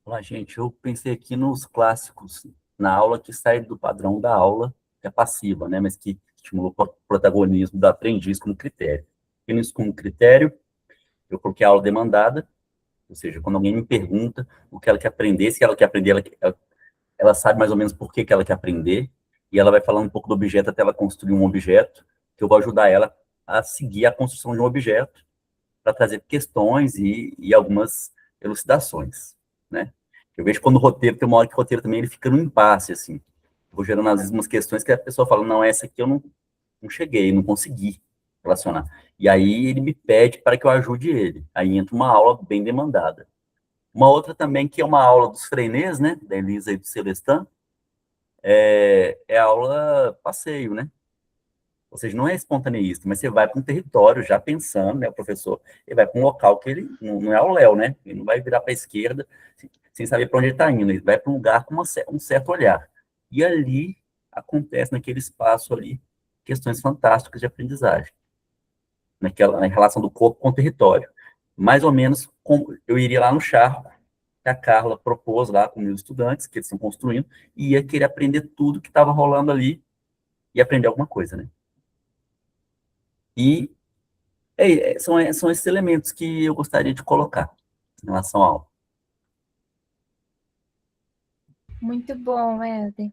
Olá, gente. Eu pensei aqui nos clássicos na aula que sai do padrão da aula, que é passiva, né? Mas que estimula o protagonismo do aprendiz como critério. E nisso, como critério, eu coloquei a aula demandada, ou seja, quando alguém me pergunta o que ela quer aprender, se ela quer aprender, ela sabe mais ou menos por que ela quer aprender, e ela vai falando um pouco do objeto até ela construir um objeto, que eu vou ajudar ela a seguir a construção de um objeto, para trazer questões e algumas elucidações, né? Eu vejo quando o roteiro, tem uma hora que o roteiro também ele fica no impasse, assim. Vou gerando às vezes umas questões que a pessoa fala, não, essa aqui eu não cheguei, não consegui relacionar. E aí ele me pede para que eu ajude ele. Aí entra uma aula bem demandada. Uma outra também, que é uma aula dos Freinet, né, da Elisa e do Celestin, é a aula passeio, né? Ou seja, não é espontaneísta, mas você vai para um território já pensando, né, o professor, ele vai para um local que ele não é o Léo, né? Ele não vai virar para a esquerda sem saber para onde ele está indo, ele vai para um lugar com um certo olhar. E ali acontece, naquele espaço ali, questões fantásticas de aprendizagem, na relação do corpo com o território. Mais ou menos, eu iria lá no charco, que a Carla propôs lá com meus estudantes, que eles estão construindo, e ia querer aprender tudo que estava rolando ali e aprender alguma coisa, né? E são esses elementos que eu gostaria de colocar em relação à aula. Muito bom, Helder.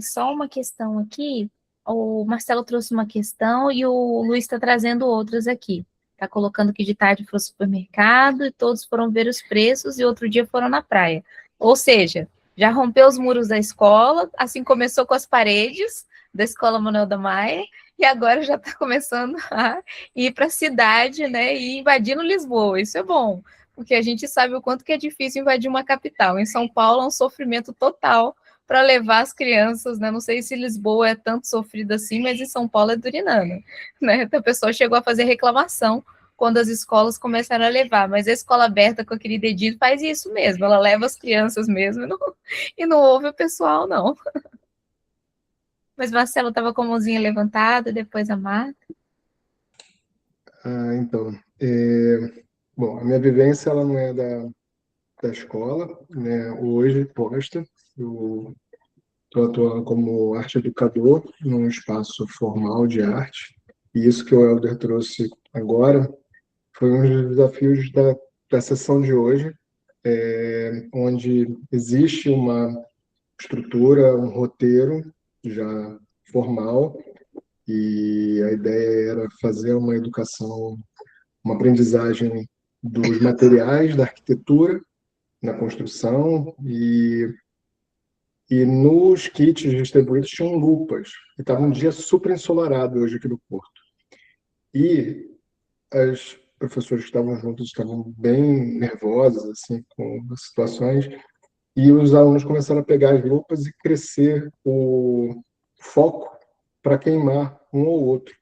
Só uma questão aqui. O Marcelo trouxe uma questão e o Luiz está trazendo outras aqui. Está colocando que de tarde foi ao supermercado e todos foram ver os preços e outro dia foram na praia. Ou seja, já rompeu os muros da escola, assim começou com as paredes da Escola Manuel da Maia, e agora já está começando a ir para a cidade, né, e invadindo Lisboa. Isso é bom, porque a gente sabe o quanto que é difícil invadir uma capital. Em São Paulo é um sofrimento total para levar as crianças, né? Não sei se Lisboa é tanto sofrida assim, mas em São Paulo é durinando, né? Então, a pessoa chegou a fazer reclamação quando as escolas começaram a levar, mas a escola aberta com a querida Edith faz isso mesmo, ela leva as crianças mesmo e não ouve o pessoal, não. Mas Marcelo estava com a mãozinha levantada, depois a Marta. Então, bom, a minha vivência ela não é da escola, né? Hoje, posta, eu estou atuando como arte educador num espaço formal de arte, e isso que o Helder trouxe agora foi um dos desafios da sessão de hoje, onde existe uma estrutura, um roteiro já formal, e a ideia era fazer uma educação, uma aprendizagem dos materiais da arquitetura na construção, e nos kits distribuídos tinham lupas, e estava um dia super ensolarado hoje aqui no Porto. E as professoras que estavam juntas estavam bem nervosas assim, com as situações, e os alunos começaram a pegar as lupas e crescer o foco para queimar um ou outro.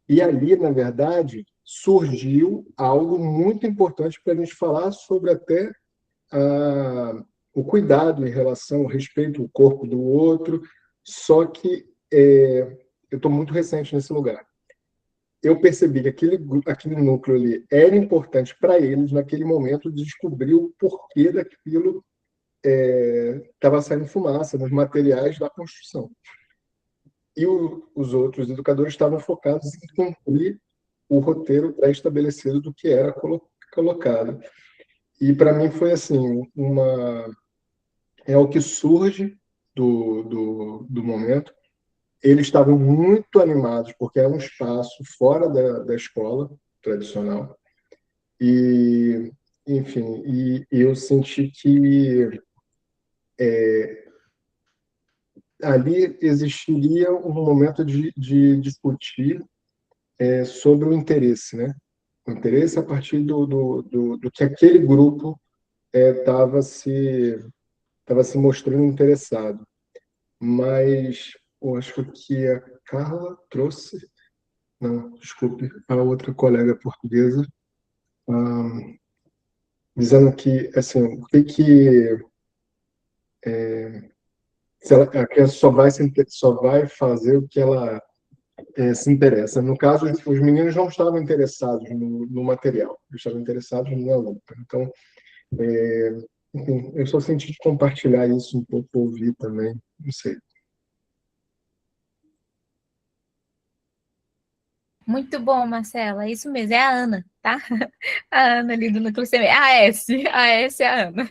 E ali, na verdade, surgiu algo muito importante para a gente falar sobre até o cuidado em relação ao respeito ao corpo do outro, só que eu estou muito recente nesse lugar. Eu percebi que aquele núcleo ali era importante para eles, naquele momento, de descobrir o porquê daquilo estava saindo fumaça nos materiais da construção. E os outros educadores estavam focados em cumprir o roteiro pré-estabelecido do que era colocado. E para mim foi assim, é o que surge do momento. Eles estavam muito animados, porque é um espaço fora da escola tradicional. E, enfim, e eu senti que ali existiria um momento de discutir sobre o interesse, né? O interesse a partir do que aquele grupo estava se mostrando interessado. Mas eu acho que a Carla trouxe, não, desculpe, a outra colega portuguesa, dizendo que, assim, o que se ela, a criança só vai fazer o que ela se interessa. No caso, os meninos não estavam interessados no material, eles estavam interessados na luta. Então, enfim, eu só senti de compartilhar isso um pouco, ouvir também, não sei. Muito bom, Marcela, é isso mesmo, é a Ana, tá? A Ana ali do Núcleo CM, a S é a Ana.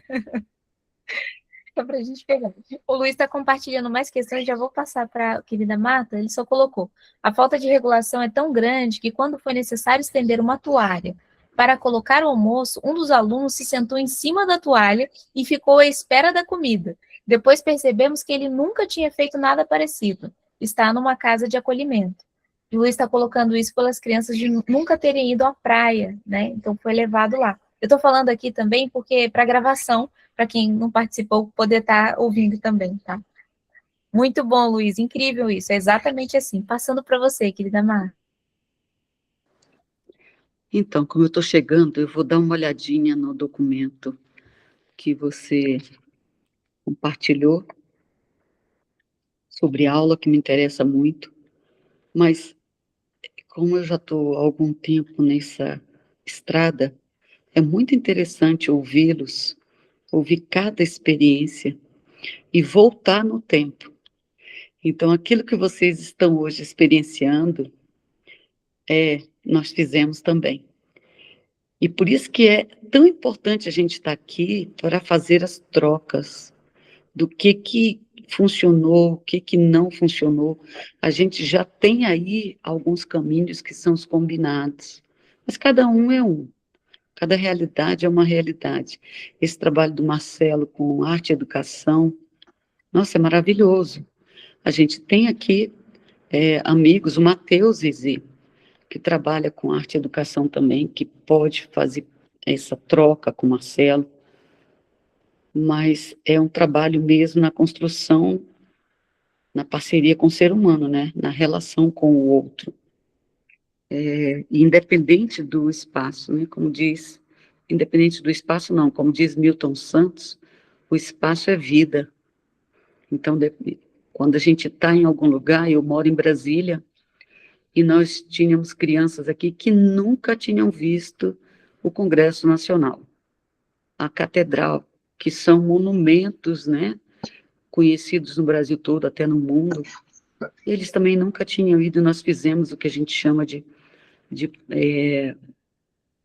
Só para a gente pegar. O Luiz está compartilhando mais questões, já vou passar para a querida Marta, ele só colocou. A falta de regulação é tão grande que quando foi necessário estender uma toalha para colocar o almoço, um dos alunos se sentou em cima da toalha e ficou à espera da comida. Depois percebemos que ele nunca tinha feito nada parecido. Está numa casa de acolhimento. O Luiz está colocando isso pelas crianças de nunca terem ido à praia, né? Então foi levado lá. Eu estou falando aqui também porque para gravação, para quem não participou, poder estar ouvindo também, tá? Muito bom, Luiz, incrível isso, é exatamente assim. Passando para você, querida Mar. Então, como eu estou chegando, eu vou dar uma olhadinha no documento que você compartilhou sobre aula, que me interessa muito, mas como eu já estou há algum tempo nessa estrada, é muito interessante ouvi-los, ouvir cada experiência e voltar no tempo. Então, aquilo que vocês estão hoje experienciando, nós fizemos também. E por isso que é tão importante a gente estar aqui para fazer as trocas do que funcionou, o que não funcionou. A gente já tem aí alguns caminhos que são os combinados, mas cada um é um. Cada realidade é uma realidade. Esse trabalho do Marcelo com arte e educação, nossa, é maravilhoso. A gente tem aqui amigos, o Matheus Zizi, que trabalha com arte e educação também, que pode fazer essa troca com o Marcelo, mas é um trabalho mesmo na construção, na parceria com o ser humano, né? Na relação com o outro. independente do espaço, né? Como diz, independente do espaço não, como diz Milton Santos, o espaço é vida. Então, quando a gente está em algum lugar, eu moro em Brasília, e nós tínhamos crianças aqui que nunca tinham visto o Congresso Nacional, a Catedral, que são monumentos, né, conhecidos no Brasil todo, até no mundo. Eles também nunca tinham ido, nós fizemos o que a gente chama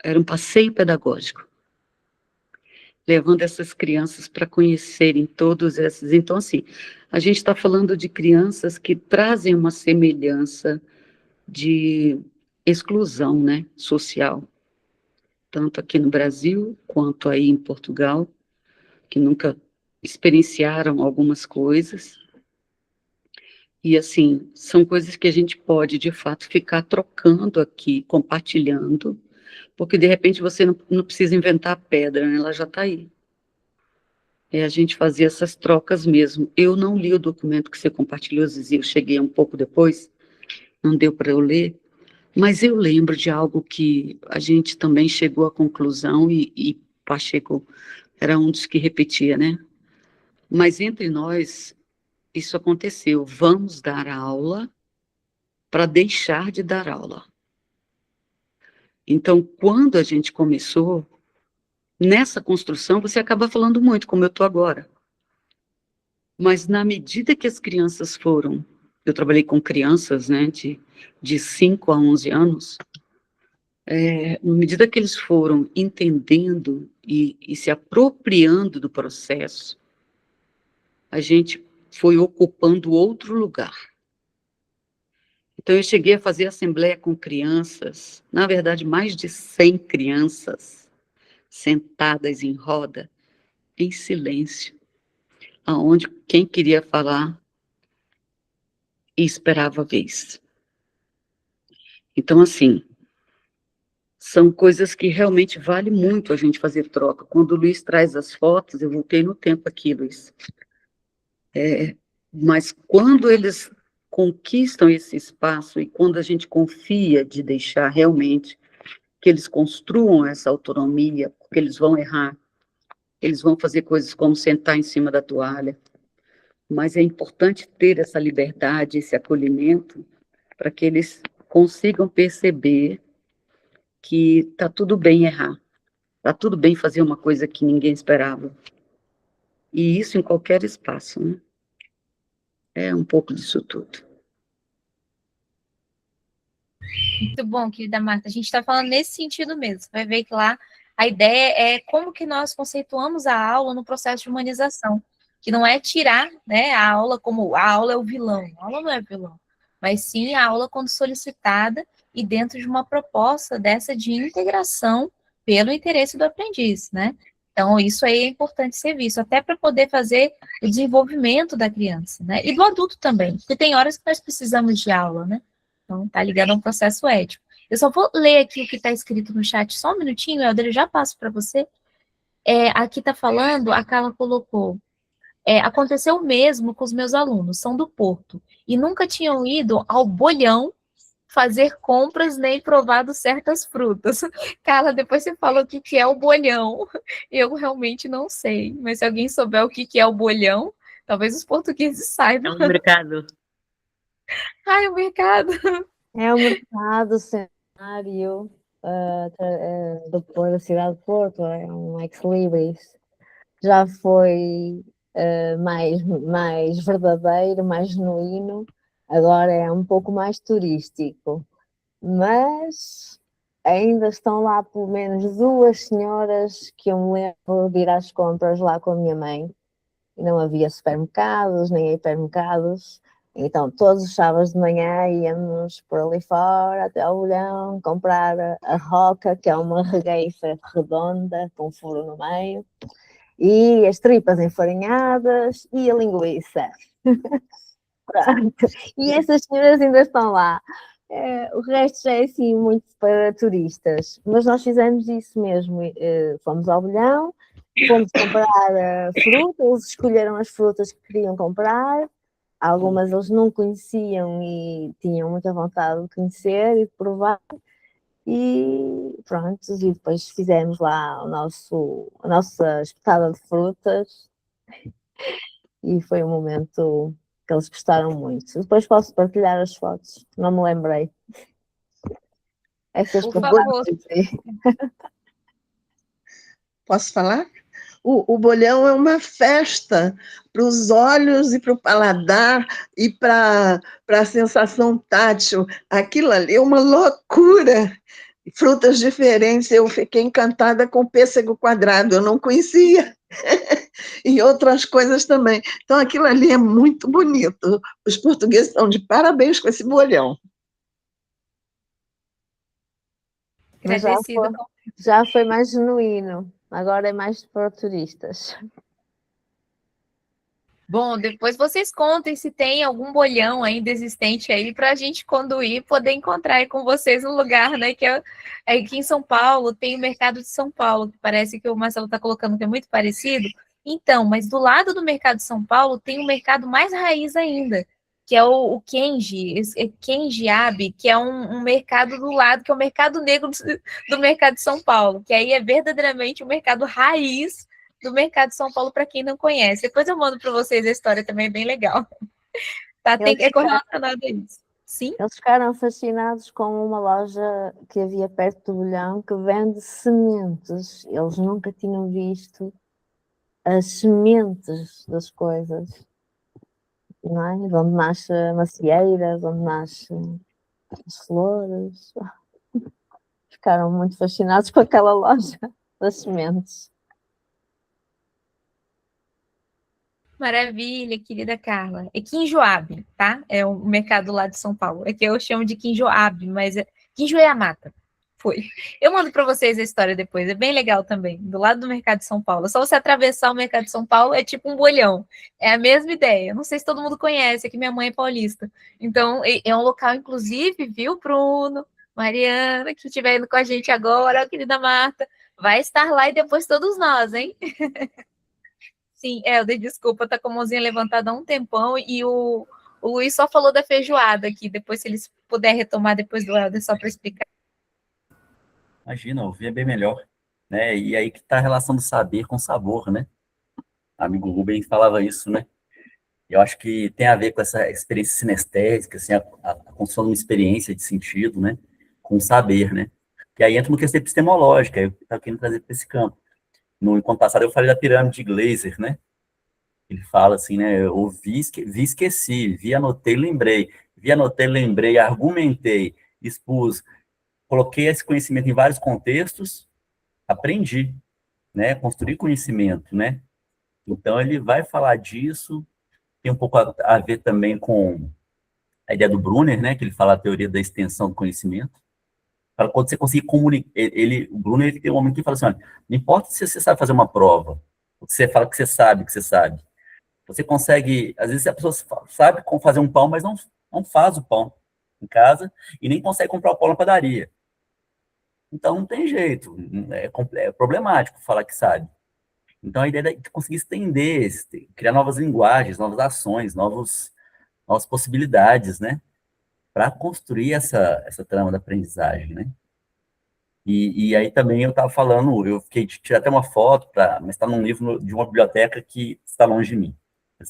era um passeio pedagógico, levando essas crianças para conhecerem todos esses. Então, assim, a gente está falando de crianças que trazem uma semelhança de exclusão, né, social, tanto aqui no Brasil, quanto aí em Portugal, que nunca experienciaram algumas coisas. E, assim, são coisas que a gente pode, de fato, ficar trocando aqui, compartilhando, porque, de repente, você não precisa inventar a pedra, né? Ela já está aí. É a gente fazer essas trocas mesmo. Eu não li o documento que você compartilhou, Zizi, eu cheguei um pouco depois, não deu para eu ler, mas eu lembro de algo que a gente também chegou à conclusão, e Pacheco era um dos que repetia, né? Mas entre nós, isso aconteceu. Vamos dar aula para deixar de dar aula. Então, quando a gente começou, nessa construção, você acaba falando muito, como eu estou agora. Mas na medida que as crianças foram, eu trabalhei com crianças, né, de 5 a 11 anos, na medida que eles foram entendendo e se apropriando do processo, a gente foi ocupando outro lugar. Então, eu cheguei a fazer assembleia com crianças, na verdade, mais de 100 crianças, sentadas em roda, em silêncio, aonde quem queria falar esperava a vez. Então, assim, são coisas que realmente vale muito a gente fazer troca. Quando o Luiz traz as fotos, eu voltei no tempo aqui, Luiz. Mas quando eles conquistam esse espaço e quando a gente confia de deixar realmente que eles construam essa autonomia, porque eles vão errar, eles vão fazer coisas como sentar em cima da toalha, mas é importante ter essa liberdade, esse acolhimento, para que eles consigam perceber que está tudo bem errar, está tudo bem fazer uma coisa que ninguém esperava. E isso em qualquer espaço, né? É um pouco disso tudo. Muito bom, querida Marta. A gente está falando nesse sentido mesmo. Você vai ver que lá a ideia é como que nós conceituamos a aula no processo de humanização, que não é tirar, né, a aula como a aula é o vilão. A aula não é vilão, mas sim a aula quando solicitada e dentro de uma proposta dessa de integração pelo interesse do aprendiz, né? Então, isso aí é importante ser visto, até para poder fazer o desenvolvimento da criança, né? E do adulto também, porque tem horas que nós precisamos de aula, né? Então, está ligado a um processo ético. Eu só vou ler aqui o que está escrito no chat, só um minutinho, Helder, eu já passo para você. Aqui está falando, a Carla colocou, aconteceu o mesmo com os meus alunos, são do Porto, e nunca tinham ido ao bolhão fazer compras nem provado certas frutas. Carla, depois você fala o que é o bolhão. Eu realmente não sei, mas se alguém souber o que é o bolhão, talvez os portugueses saibam. É um mercado. Ai, o mercado. É o mercado centenário da cidade de Porto, é um ex-libris. Já foi mais verdadeiro, mais genuíno, agora é um pouco mais turístico. Mas ainda estão lá pelo menos 2 senhoras que eu me lembro de ir às compras lá com a minha mãe. E não havia supermercados, nem hipermercados. Então, todos os sábados de manhã íamos por ali fora, até ao bolhão, comprar a roca, que é uma regueifa redonda, com um furo no meio, e as tripas enfarinhadas e a linguiça. Pronto. E essas senhoras ainda estão lá. O resto já é assim muito para turistas. Mas nós fizemos isso mesmo. Fomos ao bolhão, fomos comprar fruta, eles escolheram as frutas que queriam comprar algumas eles não conheciam e tinham muita vontade de conhecer e de provar. E pronto, e depois fizemos lá a nossa espetada de frutas e foi um momento que eles gostaram muito. Depois posso partilhar as fotos, não me lembrei. Essas Por espetadas, favor. sim. Posso falar? O bolhão é uma festa para os olhos e para o paladar e para a sensação tátil. Aquilo ali é uma loucura. Frutas diferentes, eu fiquei encantada com o pêssego quadrado, eu não conhecia. E outras coisas também. Então, aquilo ali é muito bonito. Os portugueses estão de parabéns com esse bolhão. Mas Agradecida. já foi mais genuíno, agora é mais para turistas. Bom, depois vocês contem se tem algum bolhão ainda existente aí para a gente, quando ir, poder encontrar aí com vocês um lugar, né? Que é aqui em São Paulo, tem o Mercado de São Paulo, que parece que o Marcelo está colocando que é muito parecido. Então, mas do lado do Mercado de São Paulo tem um mercado mais raiz ainda, que é o Kenjiabe, que é um mercado do lado, que é o mercado negro do Mercado de São Paulo, que aí é verdadeiramente um mercado raiz do Mercado de São Paulo, para quem não conhece. Depois eu mando para vocês a história, também é bem legal. Tá, é correlacionado a isso. Sim? Eles ficaram fascinados com uma loja que havia perto do bolhão que vende sementes. Eles nunca tinham visto as sementes das coisas, não é? De onde nasce a macieira, de onde nascem as flores. Ficaram muito fascinados com aquela loja das sementes. Maravilha, querida Carla. É Quinjoabe, tá? É o mercado lá de São Paulo. É que eu chamo de Quinjoabe, mas é Quinjoiamata. Foi. Eu mando para vocês a história depois. É bem legal também, do lado do Mercado de São Paulo. É só você atravessar o Mercado de São Paulo, é tipo um bolhão. É a mesma ideia. Não sei se todo mundo conhece, é que minha mãe é paulista. Então, é um local, inclusive, viu, Bruno, Mariana, que estiver indo com a gente agora, querida Marta, vai estar lá e depois todos nós, hein? Sim, Helder, desculpa, tá com a mãozinha levantada há um tempão e o Luiz só falou da feijoada aqui, depois se eles puderem retomar depois do Helder, só para explicar. Imagina, ouvir é bem melhor, né? E aí que está a relação do saber com sabor, né? Amigo Rubens falava isso, né? Eu acho que tem a ver com essa experiência sinestésica, assim, a construção de uma experiência de sentido, né? Com o saber, né? Que aí entra no questão epistemológica, eu estava querendo trazer para esse campo. No encontro passado eu falei da pirâmide de Glaser, né? Ele fala assim, né? Eu vi, esqueci, vi, anotei, lembrei. Vi, anotei, lembrei, argumentei, expus, coloquei esse conhecimento em vários contextos, aprendi, né? Construir conhecimento, né? Então, ele vai falar disso, tem um pouco a ver também com a ideia do Brunner, né? Que ele fala a teoria da extensão do conhecimento. Para quando você conseguir comunicar, o Brunner, ele tem um momento que fala assim, olha, não importa se você sabe fazer uma prova, ou se você fala que você sabe, você consegue, às vezes a pessoa sabe como fazer um pão, mas não faz o pão em casa e nem consegue comprar o pão na padaria. Então não tem jeito, é problemático falar que sabe. Então a ideia é de conseguir estender, criar novas linguagens, novas ações, novas possibilidades, né? Para construir essa trama da aprendizagem, né? E aí também eu estava falando, eu fiquei de tirar até uma foto, mas está num livro de uma biblioteca que está longe de mim.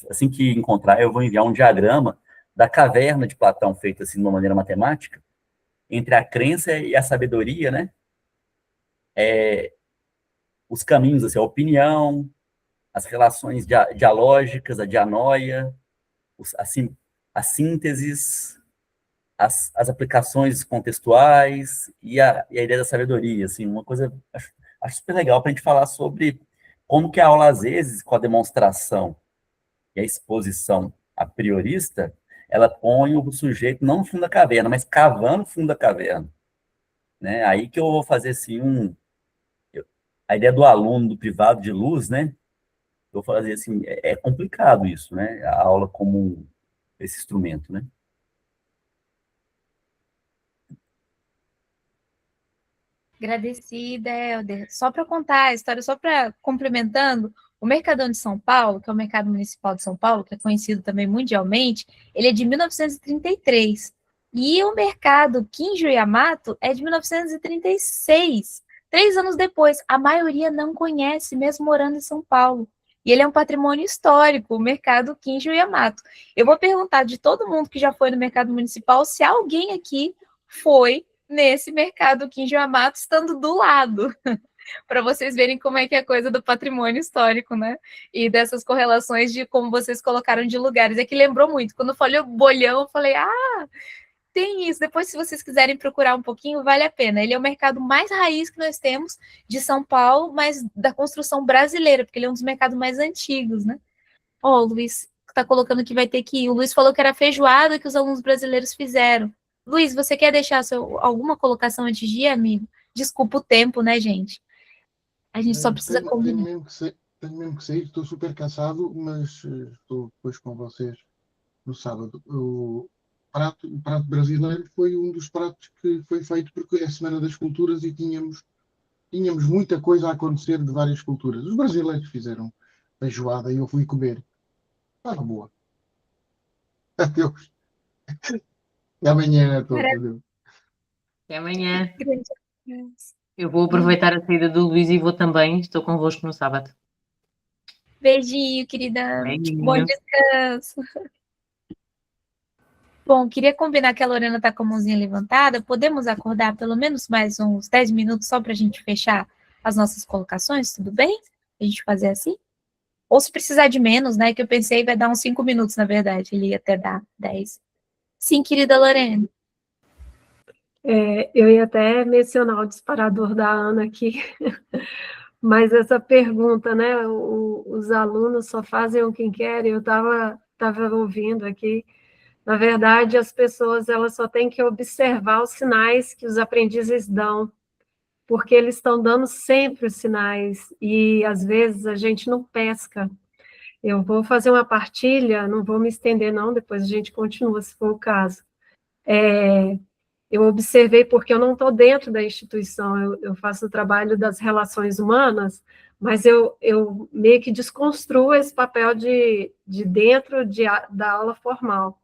Assim que encontrar, eu vou enviar um diagrama da caverna de Platão, feito assim de uma maneira matemática, entre a crença e a sabedoria, né? Os caminhos, assim, a opinião, as relações dialógicas, a dianoia, assim, as sínteses, as aplicações contextuais e a ideia da sabedoria, assim, uma coisa, acho super legal para a gente falar sobre como que a aula, às vezes, com a demonstração e a exposição a priorista, ela põe o sujeito não no fundo da caverna, mas cavando o fundo da caverna, né? Aí que eu vou fazer, assim, a ideia do aluno, do privado de luz, né? Eu vou fazer, assim, é complicado isso, né? A aula como esse instrumento, né? Agradecida, Helder. Só para contar a história, só para complementando, O Mercadão de São Paulo, que é o Mercado Municipal de São Paulo, que é conhecido também mundialmente, ele é de 1933. E o Mercado Kinjo Yamato é de 1936. 3 anos depois. A maioria não conhece, mesmo morando em São Paulo. E ele é um patrimônio histórico, o Mercado Kinjo Yamato. Eu vou perguntar de todo mundo que já foi no Mercado Municipal se alguém aqui foi nesse Mercado Kinjo Yamato estando do lado. Para vocês verem como é que é a coisa do patrimônio histórico, né? E dessas correlações de como vocês colocaram de lugares. É que lembrou muito. Quando eu falei o bolhão, eu falei, tem isso. Depois, se vocês quiserem procurar um pouquinho, vale a pena. Ele é o mercado mais raiz que nós temos de São Paulo, mas da construção brasileira, porque ele é um dos mercados mais antigos, né? Ó, o Luiz está colocando que vai ter que ir. O Luiz falou que era feijoada que os alunos brasileiros fizeram. Luiz, você quer deixar alguma colocação antes de ir, amigo? Desculpa o tempo, né, gente? A gente só precisa Tenho combinar. mesmo que sair, estou super cansado, mas estou depois com vocês no sábado. O prato brasileiro foi um dos pratos que foi feito porque é a Semana das Culturas e tínhamos muita coisa a acontecer de várias culturas. Os brasileiros fizeram feijoada e eu fui comer. Estava boa. Adeus. E amanhã a todos. Adeus. Até amanhã. Grande abraço. Eu vou aproveitar a saída do Luís e vou também. Estou convosco no sábado. Beijinho, querida. Beijinho. Bom descanso. Bom, queria combinar que a Lorena está com a mãozinha levantada. Podemos acordar pelo menos mais uns 10 minutos só para a gente fechar as nossas colocações? Tudo bem? A gente fazer assim? Ou se precisar de menos, né? Que eu pensei vai dar uns 5 minutos, na verdade. Ele ia até dar 10. Sim, querida Lorena. Eu ia até mencionar o disparador da Ana aqui, mas essa pergunta, né? Os alunos só fazem o que querem. Eu estava ouvindo aqui. Na verdade, as pessoas elas só têm que observar os sinais que os aprendizes dão, porque eles estão dando sempre os sinais, e às vezes a gente não pesca. Eu vou fazer uma partilha, não vou me estender não, depois a gente continua, se for o caso. Eu observei, porque eu não estou dentro da instituição, eu faço o trabalho das relações humanas, mas eu meio que desconstruo esse papel de dentro da aula formal.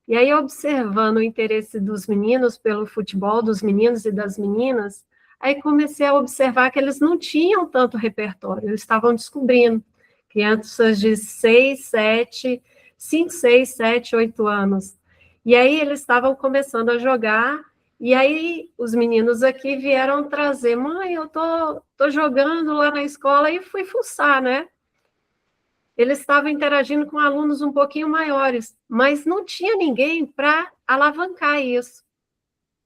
E aí, observando o interesse dos meninos pelo futebol, dos meninos e das meninas, aí comecei a observar que eles não tinham tanto repertório, eles estavam descobrindo. Crianças de 5, 6, 7, 8 anos. E aí eles estavam começando a jogar, e aí os meninos aqui vieram trazer, mãe, eu tô jogando lá na escola, e fui fuçar, né? Eles estavam interagindo com alunos um pouquinho maiores, mas não tinha ninguém para alavancar isso.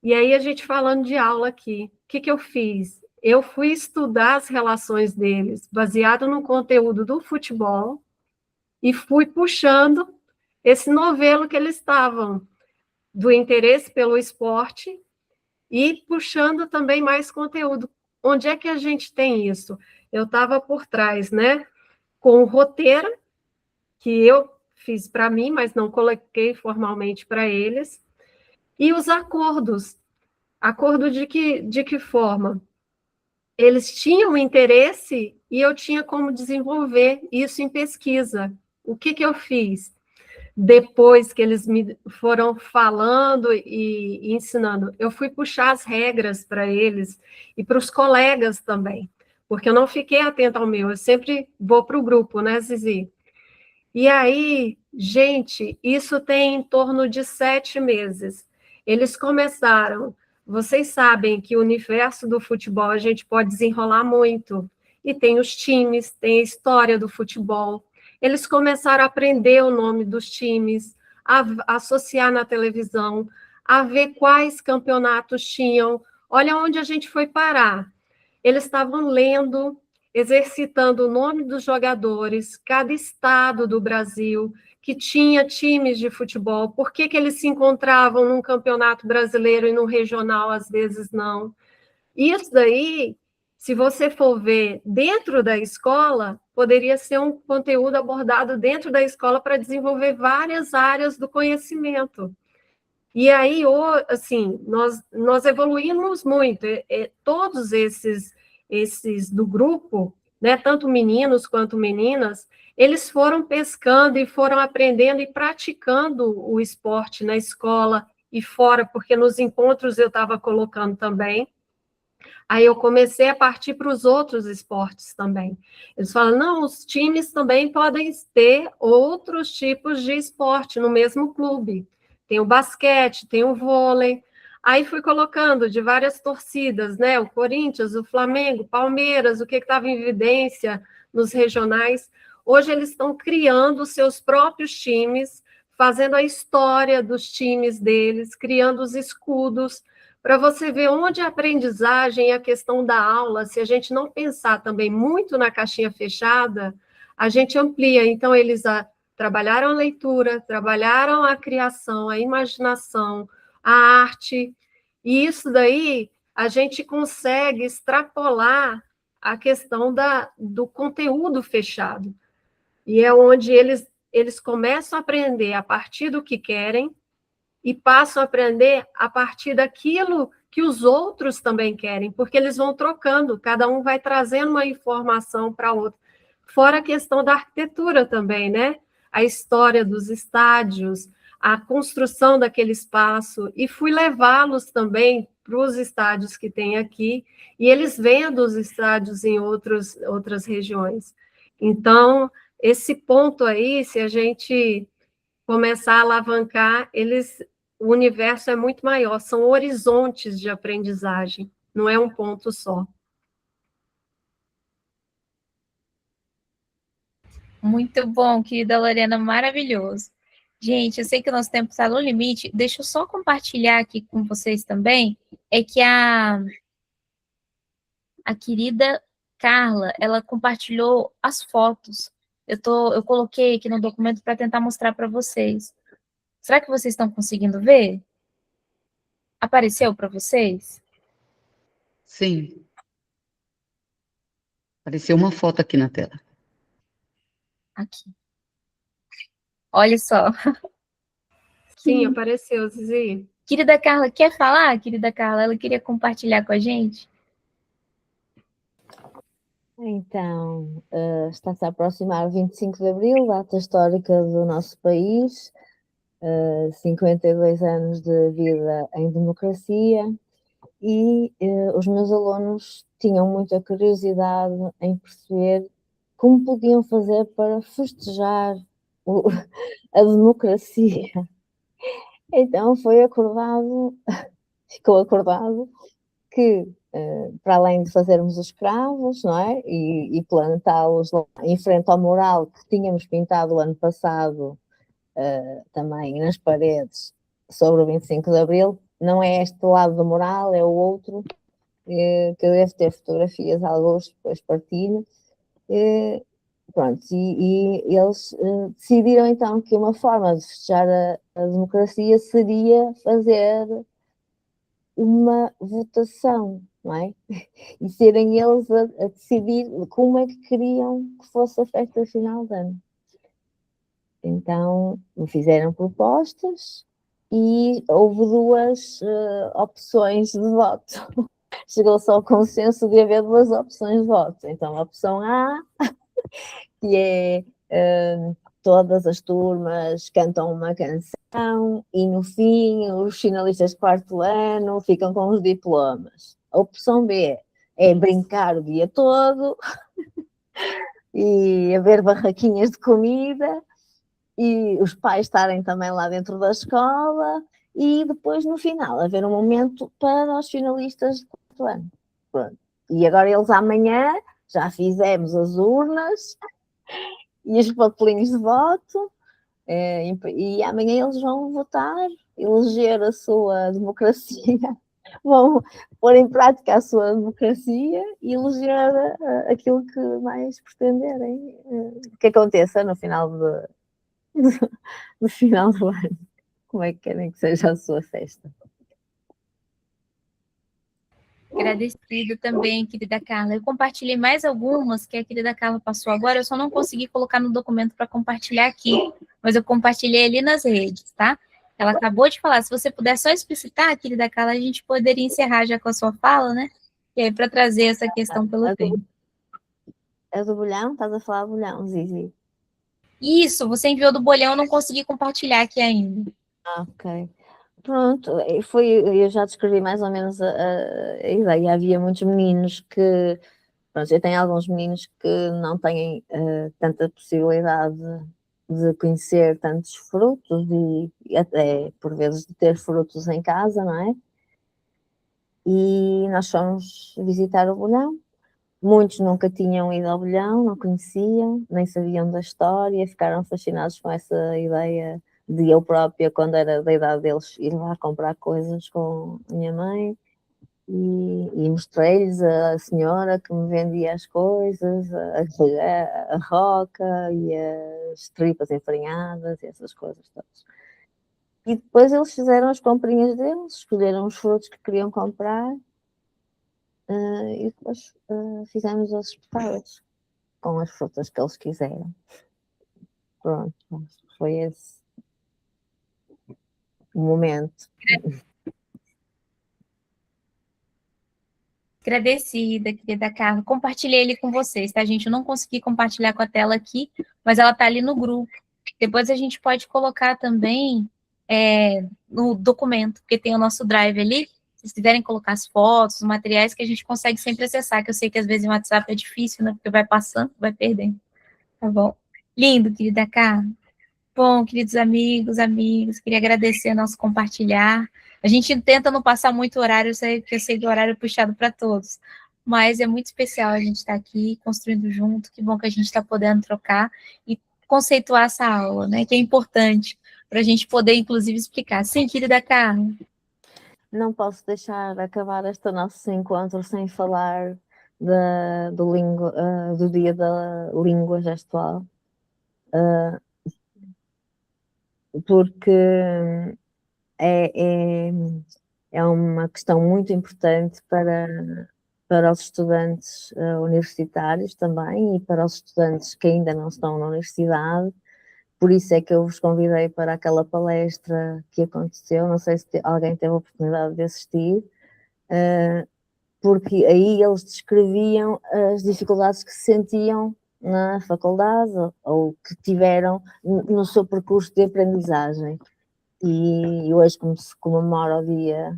E aí a gente falando de aula aqui, o que eu fiz? Eu fui estudar as relações deles, baseado no conteúdo do futebol, e fui puxando esse novelo que eles estavam, do interesse pelo esporte, e puxando também mais conteúdo. Onde é que a gente tem isso? Eu estava por trás, né? Com o roteiro, que eu fiz para mim, mas não coloquei formalmente para eles, e os acordos. Acordo de que forma? Eles tinham interesse e eu tinha como desenvolver isso em pesquisa. O que eu fiz? Depois que eles me foram falando e ensinando, eu fui puxar as regras para eles e para os colegas também, porque eu não fiquei atenta ao meu, eu sempre vou para o grupo, né, Zizi? E aí, gente, isso tem em torno de 7 meses. Eles começaram, vocês sabem que o universo do futebol a gente pode desenrolar muito, e tem os times, tem a história do futebol. Eles começaram a aprender o nome dos times, a associar na televisão, a ver quais campeonatos tinham. Olha onde a gente foi parar. Eles estavam lendo, exercitando o nome dos jogadores, cada estado do Brasil que tinha times de futebol, por que eles se encontravam num campeonato brasileiro e num regional, às vezes não. Isso daí, se você for ver dentro da escola, poderia ser um conteúdo abordado dentro da escola para desenvolver várias áreas do conhecimento. E aí, assim, nós evoluímos muito. Todos esses do grupo, né, tanto meninos quanto meninas, eles foram pescando e foram aprendendo e praticando o esporte na escola e fora, porque nos encontros eu estava colocando também. Aí eu comecei a partir para os outros esportes também. Eles falam, não, os times também podem ter outros tipos de esporte no mesmo clube. Tem o basquete, tem o vôlei. Aí fui colocando de várias torcidas, né? O Corinthians, o Flamengo, Palmeiras, o que estava em evidência nos regionais. Hoje eles estão criando seus próprios times, fazendo a história dos times deles, criando os escudos, para você ver onde a aprendizagem e a questão da aula, se a gente não pensar também muito na caixinha fechada, a gente amplia. Então, eles trabalharam a leitura, trabalharam a criação, a imaginação, a arte, e isso daí a gente consegue extrapolar a questão do conteúdo fechado. E é onde eles começam a aprender a partir do que querem, e passam a aprender a partir daquilo que os outros também querem, porque eles vão trocando, cada um vai trazendo uma informação para outra. Fora a questão da arquitetura também, né? A história dos estádios, a construção daquele espaço, e fui levá-los também para os estádios que tem aqui, e eles vendo os estádios em outras regiões. Então, esse ponto aí, se a gente começar a alavancar, o universo é muito maior, são horizontes de aprendizagem, não é um ponto só. Muito bom, querida Lorena, maravilhoso. Gente, eu sei que o nosso tempo está no limite, deixa eu só compartilhar aqui com vocês também, é que a querida Carla, ela compartilhou as fotos. Eu coloquei aqui no documento para tentar mostrar para vocês. Será que vocês estão conseguindo ver? Apareceu para vocês? Sim. Apareceu uma foto aqui na tela. Aqui. Olha só. Sim, apareceu, Zizi. Querida Carla, quer falar? Querida Carla, ela queria compartilhar com a gente. Então, está-se a aproximar o 25 de Abril, data histórica do nosso país, 52 anos de vida em democracia, e os meus alunos tinham muita curiosidade em perceber como podiam fazer para festejar a democracia. Então ficou acordado que, para além de fazermos os cravos, não é? E plantá-los em frente ao mural que tínhamos pintado o ano passado, também nas paredes, sobre o 25 de Abril, não é este lado do mural, é o outro, que deve ter fotografias, alguns depois partilho. Pronto, e eles decidiram então que uma forma de festejar a democracia seria fazer uma votação, não é? E serem eles a decidir como é que queriam que fosse a festa de final de ano. Então, me fizeram propostas e houve duas opções de voto. Chegou-se ao consenso de haver duas opções de voto. Então, a opção A, que é todas as turmas cantam uma canção e no fim os finalistas de quarto ano ficam com os diplomas. A opção B é brincar o dia todo e haver barraquinhas de comida e os pais estarem também lá dentro da escola e depois no final haver um momento para os finalistas de quarto ano. Pronto. E agora eles amanhã já fizemos as urnas e os papelinhos de voto, e amanhã eles vão votar, eleger a sua democracia, vão pôr em prática a sua democracia e eleger aquilo que mais pretenderem que aconteça no final do final do ano. Como é que querem que seja a sua festa? Agradecida também, querida Carla. Eu compartilhei mais algumas que a querida Carla passou agora, eu só não consegui colocar no documento para compartilhar aqui, mas eu compartilhei ali nas redes, tá? Ela acabou de falar, se você puder só explicitar, querida Carla, a gente poderia encerrar já com a sua fala, né? E aí, para trazer essa questão pelo tempo. É do bolhão? Estás a falar do bolhão, Zizi? Isso, você enviou do bolhão, eu não consegui compartilhar aqui ainda. Ah, ok. Pronto, eu já descrevi mais ou menos a ideia. Havia muitos meninos que, pronto, eu tenho alguns meninos que não têm tanta possibilidade de conhecer tantos frutos e até, por vezes, de ter frutos em casa, não é? E nós fomos visitar o bolhão. Muitos nunca tinham ido ao bolhão, não conheciam, nem sabiam da história, ficaram fascinados com essa ideia de eu própria, quando era da idade deles, ir lá comprar coisas com a minha mãe e mostrei-lhes a senhora que me vendia as coisas, a roca e as tripas enfarinhadas e essas coisas todas. E depois eles fizeram as comprinhas deles, escolheram os frutos que queriam comprar e depois fizemos as espetadas com as frutas que eles quiseram. Pronto, foi esse o momento. Agradecida, querida Carla. Compartilhei ele com vocês, tá, gente? Eu não consegui compartilhar com a tela aqui, mas ela tá ali no grupo. Depois a gente pode colocar também no documento, porque tem o nosso drive ali. Se vocês quiserem colocar as fotos, os materiais que a gente consegue sempre acessar, que eu sei que às vezes em WhatsApp é difícil, né? Porque vai passando, vai perdendo. Tá bom? Lindo, querida Carla. Bom, queridos amigos, queria agradecer nosso compartilhar. A gente tenta não passar muito horário, porque eu sei que o horário é puxado para todos, mas é muito especial a gente estar aqui construindo junto. Que bom que a gente está podendo trocar e conceituar essa aula, né? Que é importante para a gente poder, inclusive, explicar. Sim, querida Carla. Não posso deixar acabar este nosso encontro sem falar do Dia da Língua Gestual, porque é, é, é uma questão muito importante para os estudantes universitários também e para os estudantes que ainda não estão na universidade. Por isso é que eu vos convidei para aquela palestra que aconteceu, não sei se alguém teve a oportunidade de assistir, porque aí eles descreviam as dificuldades que se sentiam na faculdade ou que tiveram no seu percurso de aprendizagem. E hoje, como se comemora o dia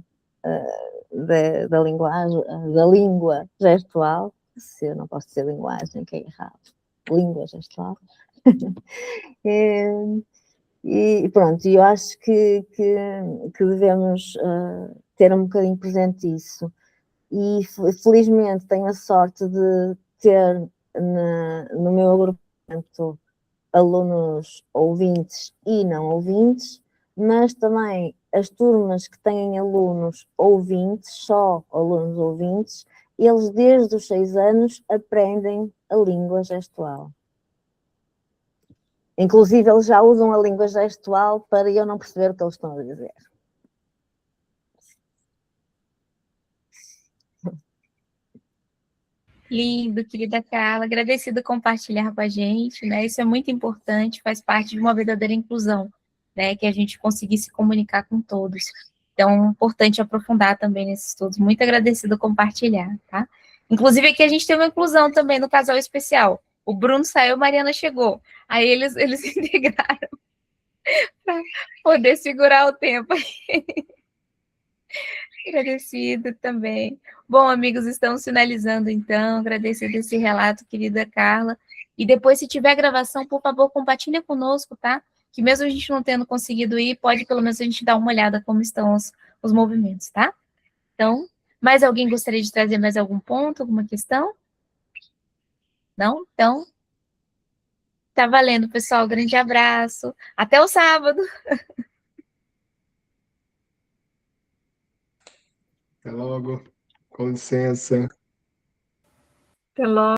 da linguagem, da língua gestual, se eu não posso dizer linguagem, que é errado, língua gestual. E pronto, eu acho que devemos ter um bocadinho presente isso. E felizmente tenho a sorte de ter no meu agrupamento alunos ouvintes e não ouvintes, mas também as turmas que têm alunos ouvintes, só alunos ouvintes, eles desde os 6 anos aprendem a língua gestual. Inclusive, eles já usam a língua gestual para eu não perceber o que eles estão a dizer. Lindo, querida Carla. Agradecida compartilhar com a gente, né? Isso é muito importante, faz parte de uma verdadeira inclusão, né? Que a gente conseguir se comunicar com todos. Então, é importante aprofundar também nesses estudos. Muito agradecida compartilhar, tá? Inclusive, aqui a gente tem uma inclusão também no casal especial. O Bruno saiu, a Mariana chegou. Aí eles se integraram para poder segurar o tempo. Agradecido também. Bom, amigos, estamos finalizando então. Agradecido esse relato, querida Carla. E depois, se tiver gravação, por favor, compartilha conosco, tá? Que mesmo a gente não tendo conseguido ir, pode pelo menos a gente dar uma olhada como estão os movimentos, tá? Então, mais alguém gostaria de trazer mais algum ponto, alguma questão? Não? Então, tá valendo, pessoal. Grande abraço. Até o sábado. Até logo. Com licença. Até logo.